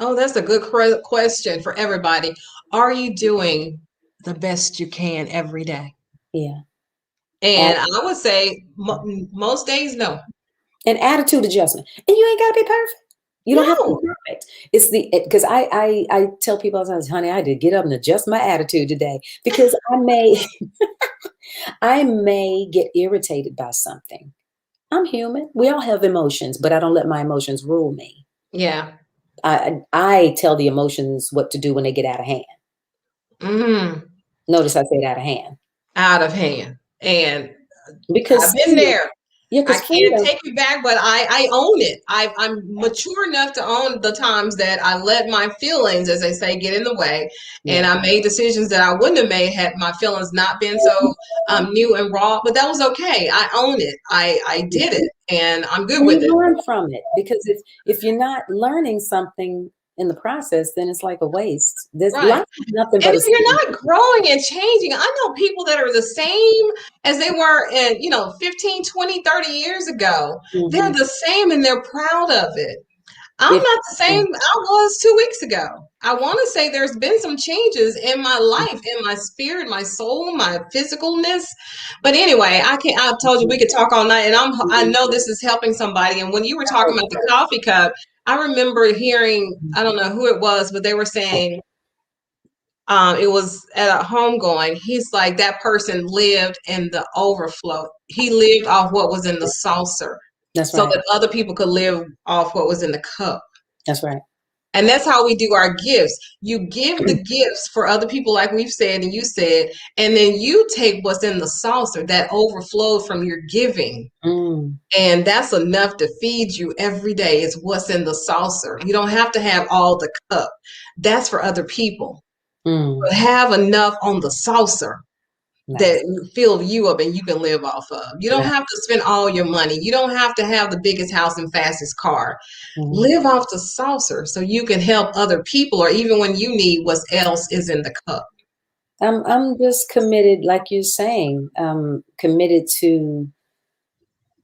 Oh, that's a good question for everybody. Are you doing the best you can every day? Yeah. And I would say most days, no. An attitude adjustment. And you ain't got to be perfect. You don't have to be perfect. It's because I tell people all the time, honey, I did get up and adjust my attitude today, because I may get irritated by something. I'm human. We all have emotions, but I don't let my emotions rule me. Yeah. I tell the emotions what to do when they get out of hand. Mm-hmm. Notice I said out of hand. Out of hand. And because I've been there. Yeah, I can't take it back, but I own it. I'm mature enough to own the times that I let my feelings, as they say, get in the way. Yeah. And I made decisions that I wouldn't have made had my feelings not been so new and raw. But that was okay. I own it. I did it, and I'm good with it. Learn from it, because if you're not learning something in the process, then it's like a waste. There's nothing but. And if you're not growing and changing, I know people that are the same as they were in, 15, 20, 30 years ago. Mm-hmm. They're the same and they're proud of it. I'm not the same I was 2 weeks ago. I want to say there's been some changes in my life, in my spirit, my soul, my physicalness. But anyway, I told you we could talk all night, and I know this is helping somebody. And when you were talking about the coffee cup, I remember hearing, I don't know who it was, but they were saying, it was at a homegoing. He's like, that person lived in the overflow. He lived off what was in the saucer. That's so right. that other people could live off what was in the cup. That's right. And that's how we do our gifts. You give the gifts for other people, like we've said and you said, and then you take what's in the saucer that overflowed from your giving. And that's enough to feed you every day, is what's in the saucer. You don't have to have all the cup. That's for other people. But have enough on the saucer that fill you up and you can live off of. You don't have to spend all your money. You don't have to have the biggest house and fastest car. Live off the saucer so you can help other people, or even when you need what else is in the cup. I'm just committed, like you're saying, committed to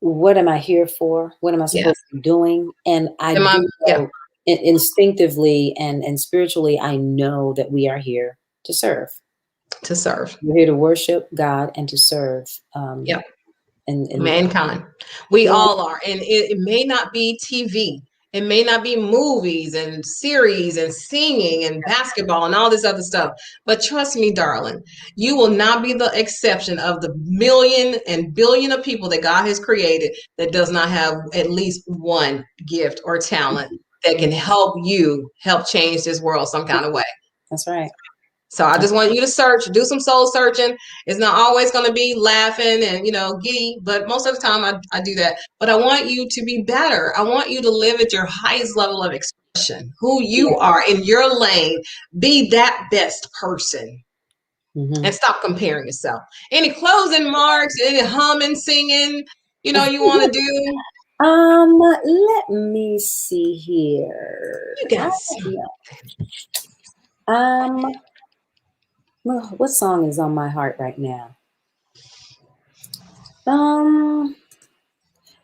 what am I here for? What am I supposed to be doing? And I do know, instinctively and spiritually, I know that we are here to serve. To serve. We're here to worship God and to serve. And mankind. We all are. And it may not be TV. It may not be movies and series and singing and basketball and all this other stuff. But trust me, darling, you will not be the exception of the million and billion of people that God has created that does not have at least one gift or talent that can help you help change this world some kind of way. That's right. So I just want you to search, do some soul searching. It's not always going to be laughing and, giddy, but most of the time I do that. But I want you to be better. I want you to live at your highest level of expression, who you are in your lane. Be that best person and stop comparing yourself. Any closing remarks, any humming, singing, you want to do? Let me see here. You got what song is on my heart right now?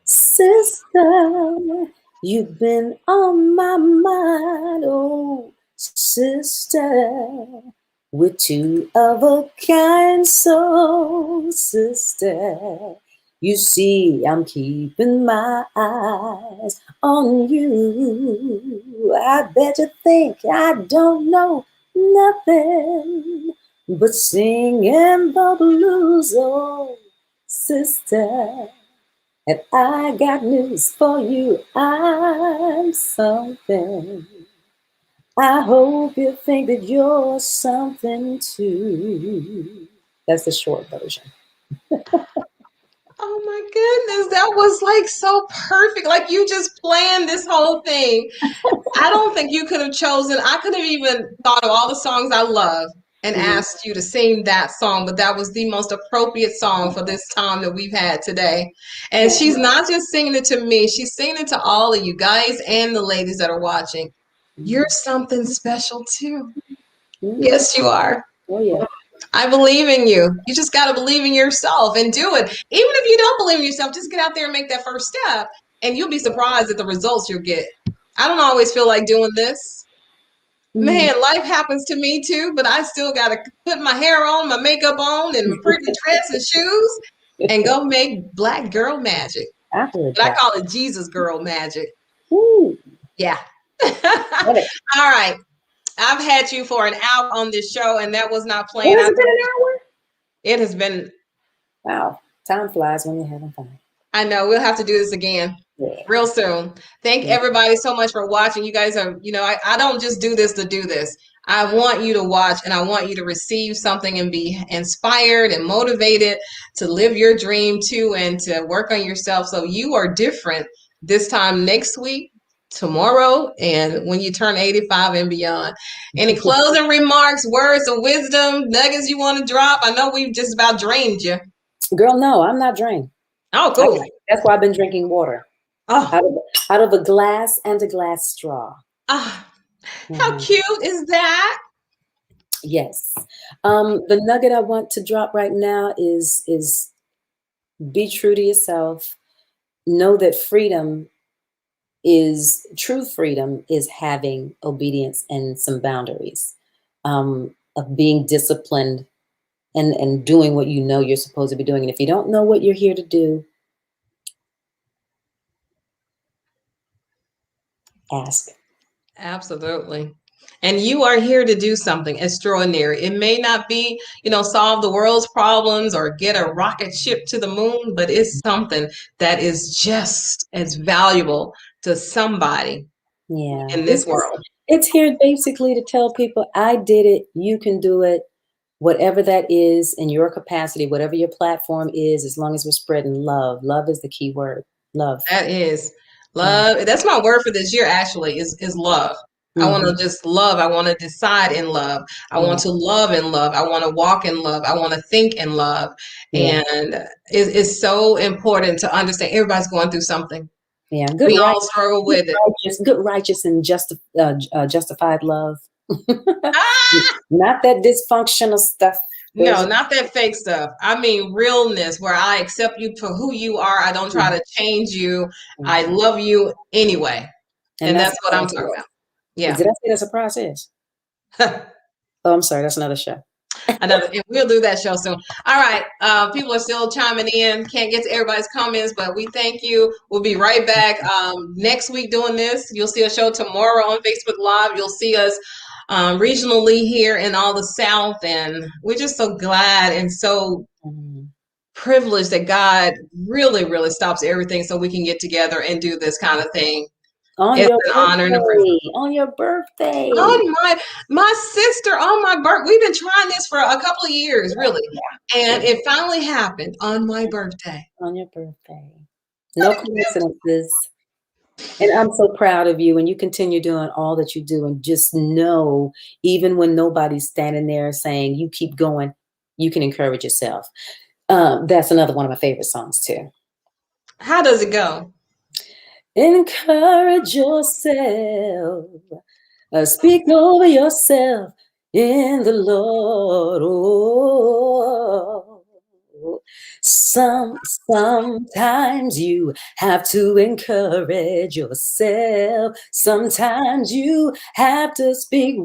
Sister, you've been on my mind, oh, sister. We're two of a kind, so sister. You see, I'm keeping my eyes on you. I bet you think I don't know nothing but singing the blues, oh, sister. And I got news for you, I'm something. I hope you think that you're something too. That's the short version. Oh my goodness, that was like so perfect. Like you just planned this whole thing. I don't think you could have chosen. I could have even thought of all the songs I love and Mhm. asked you to sing that song, but that was the most appropriate song for this time that we've had today. And she's not just singing it to me, she's singing it to all of you guys and the ladies that are watching. You're something special too. Mhm. Yes, you are. Oh yeah. I believe in you. You just got to believe in yourself and do it. Even if you don't believe in yourself, just get out there and make that first step, and you'll be surprised at the results you'll get. I don't always feel like doing this. Mhm. Man, life happens to me too, but I still got to put my hair on, my makeup on, and my pretty dress and shoes and go make black girl magic. I heard But I that. call it Jesus girl magic. Ooh, Yeah. love it. All right. I've had you for an hour on this show, and that was not Oh, planned. has it been an hour? It has been. Wow, time flies when you're having fun. I know we'll have to do this again Yeah. real soon. Thank Yeah. everybody so much for watching. You guys are, I don't just do this to do this. I want you to watch and I want you to receive something and be inspired and motivated to live your dream too and to work on yourself so you are different this time next week, tomorrow, and when you turn 85 and beyond. Any closing remarks, words of wisdom, nuggets you want to drop? I know we've just about drained you. Girl, no, I'm not drained. Oh, cool. That's why I've been drinking water Oh, out of a glass and a glass straw. ah. How Mhm. cute is that? Yes. The nugget I want to drop right now is be true to yourself. Know that true freedom is having obedience and some boundaries, of being disciplined and doing what you know you're supposed to be doing. And if you don't know what you're here to do, ask. Absolutely. And you are here to do something extraordinary. It may not be, solve the world's problems or get a rocket ship to the moon, but it's something that is just as valuable to somebody Yeah. in this world. It's here basically to tell people I did it, you can do it, whatever that is in your capacity, whatever your platform is, as long as we're spreading love. Love is the key word. Love. That is Mm. love. That's my word for this year, actually, is love. I want to just love. I want to decide in love. I want to love in love. I want to walk in love. I want to think in love. Yeah. And it's so important to understand everybody's going through something. Yeah. We all struggle with it. Good, righteous, and justified love. Ah! Not that dysfunctional stuff. No, not that fake stuff. I mean realness, where I accept you for who you are. I don't try to change you. I love you anyway. And that's what I'm talking about. Yeah. Did I say that's a process? Oh, I'm sorry. That's another show. And we'll do that show soon. All right. People are still chiming in. Can't get to everybody's comments, but we thank you. We'll be right back next week doing this. You'll see a show tomorrow on Facebook Live. You'll see us regionally here in all the South. And we're just so glad and so privileged that God really, really stops everything so we can get together and do this kind of thing. It's an honor and a privilege. On your birthday. On my sister, on my birthday. We've been trying this for a couple of years, really. And it finally happened on my birthday. On your birthday. No coincidences. And I'm so proud of you. And you continue doing all that you do. And just know, even when nobody's standing there saying you keep going, you can encourage yourself. That's another one of my favorite songs too. How does it go? Encourage yourself. Speak over yourself in the Lord. Oh, sometimes you have to encourage yourself. Sometimes you have to speak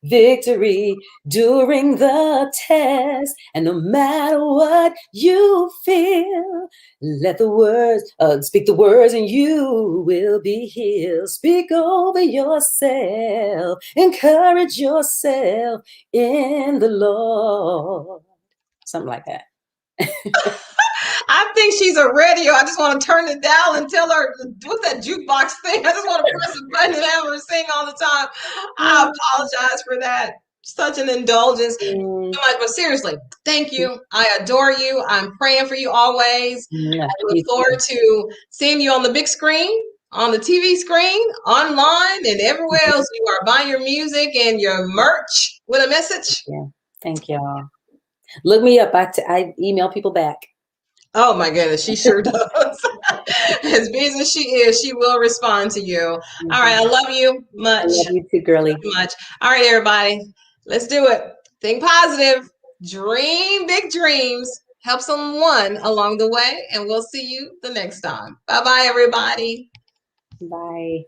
victory during the test. And no matter what you feel, let the words, speak the words and you will be healed. Speak over yourself. Encourage yourself in the Lord. Something like that. I think she's a radio. I just want to turn it down and tell her, what's that jukebox thing? I just want to press a button and have her sing all the time. I apologize for that. such an indulgence. So much, but seriously, thank you. I adore you. I'm praying for you always. Yeah, I look forward to seeing you on the big screen, on the TV screen, online, and everywhere else you are buying your music and your merch with a message. Yeah, thank y'all. Look me up. I email people back. Oh my goodness, she sure does. As busy as she is, she will respond to you. All right, I love you much. I love you too, girly. Much. All right, everybody, let's do it. Think positive, dream big dreams, help someone along the way, and we'll see you the next time. Bye bye, everybody. Bye.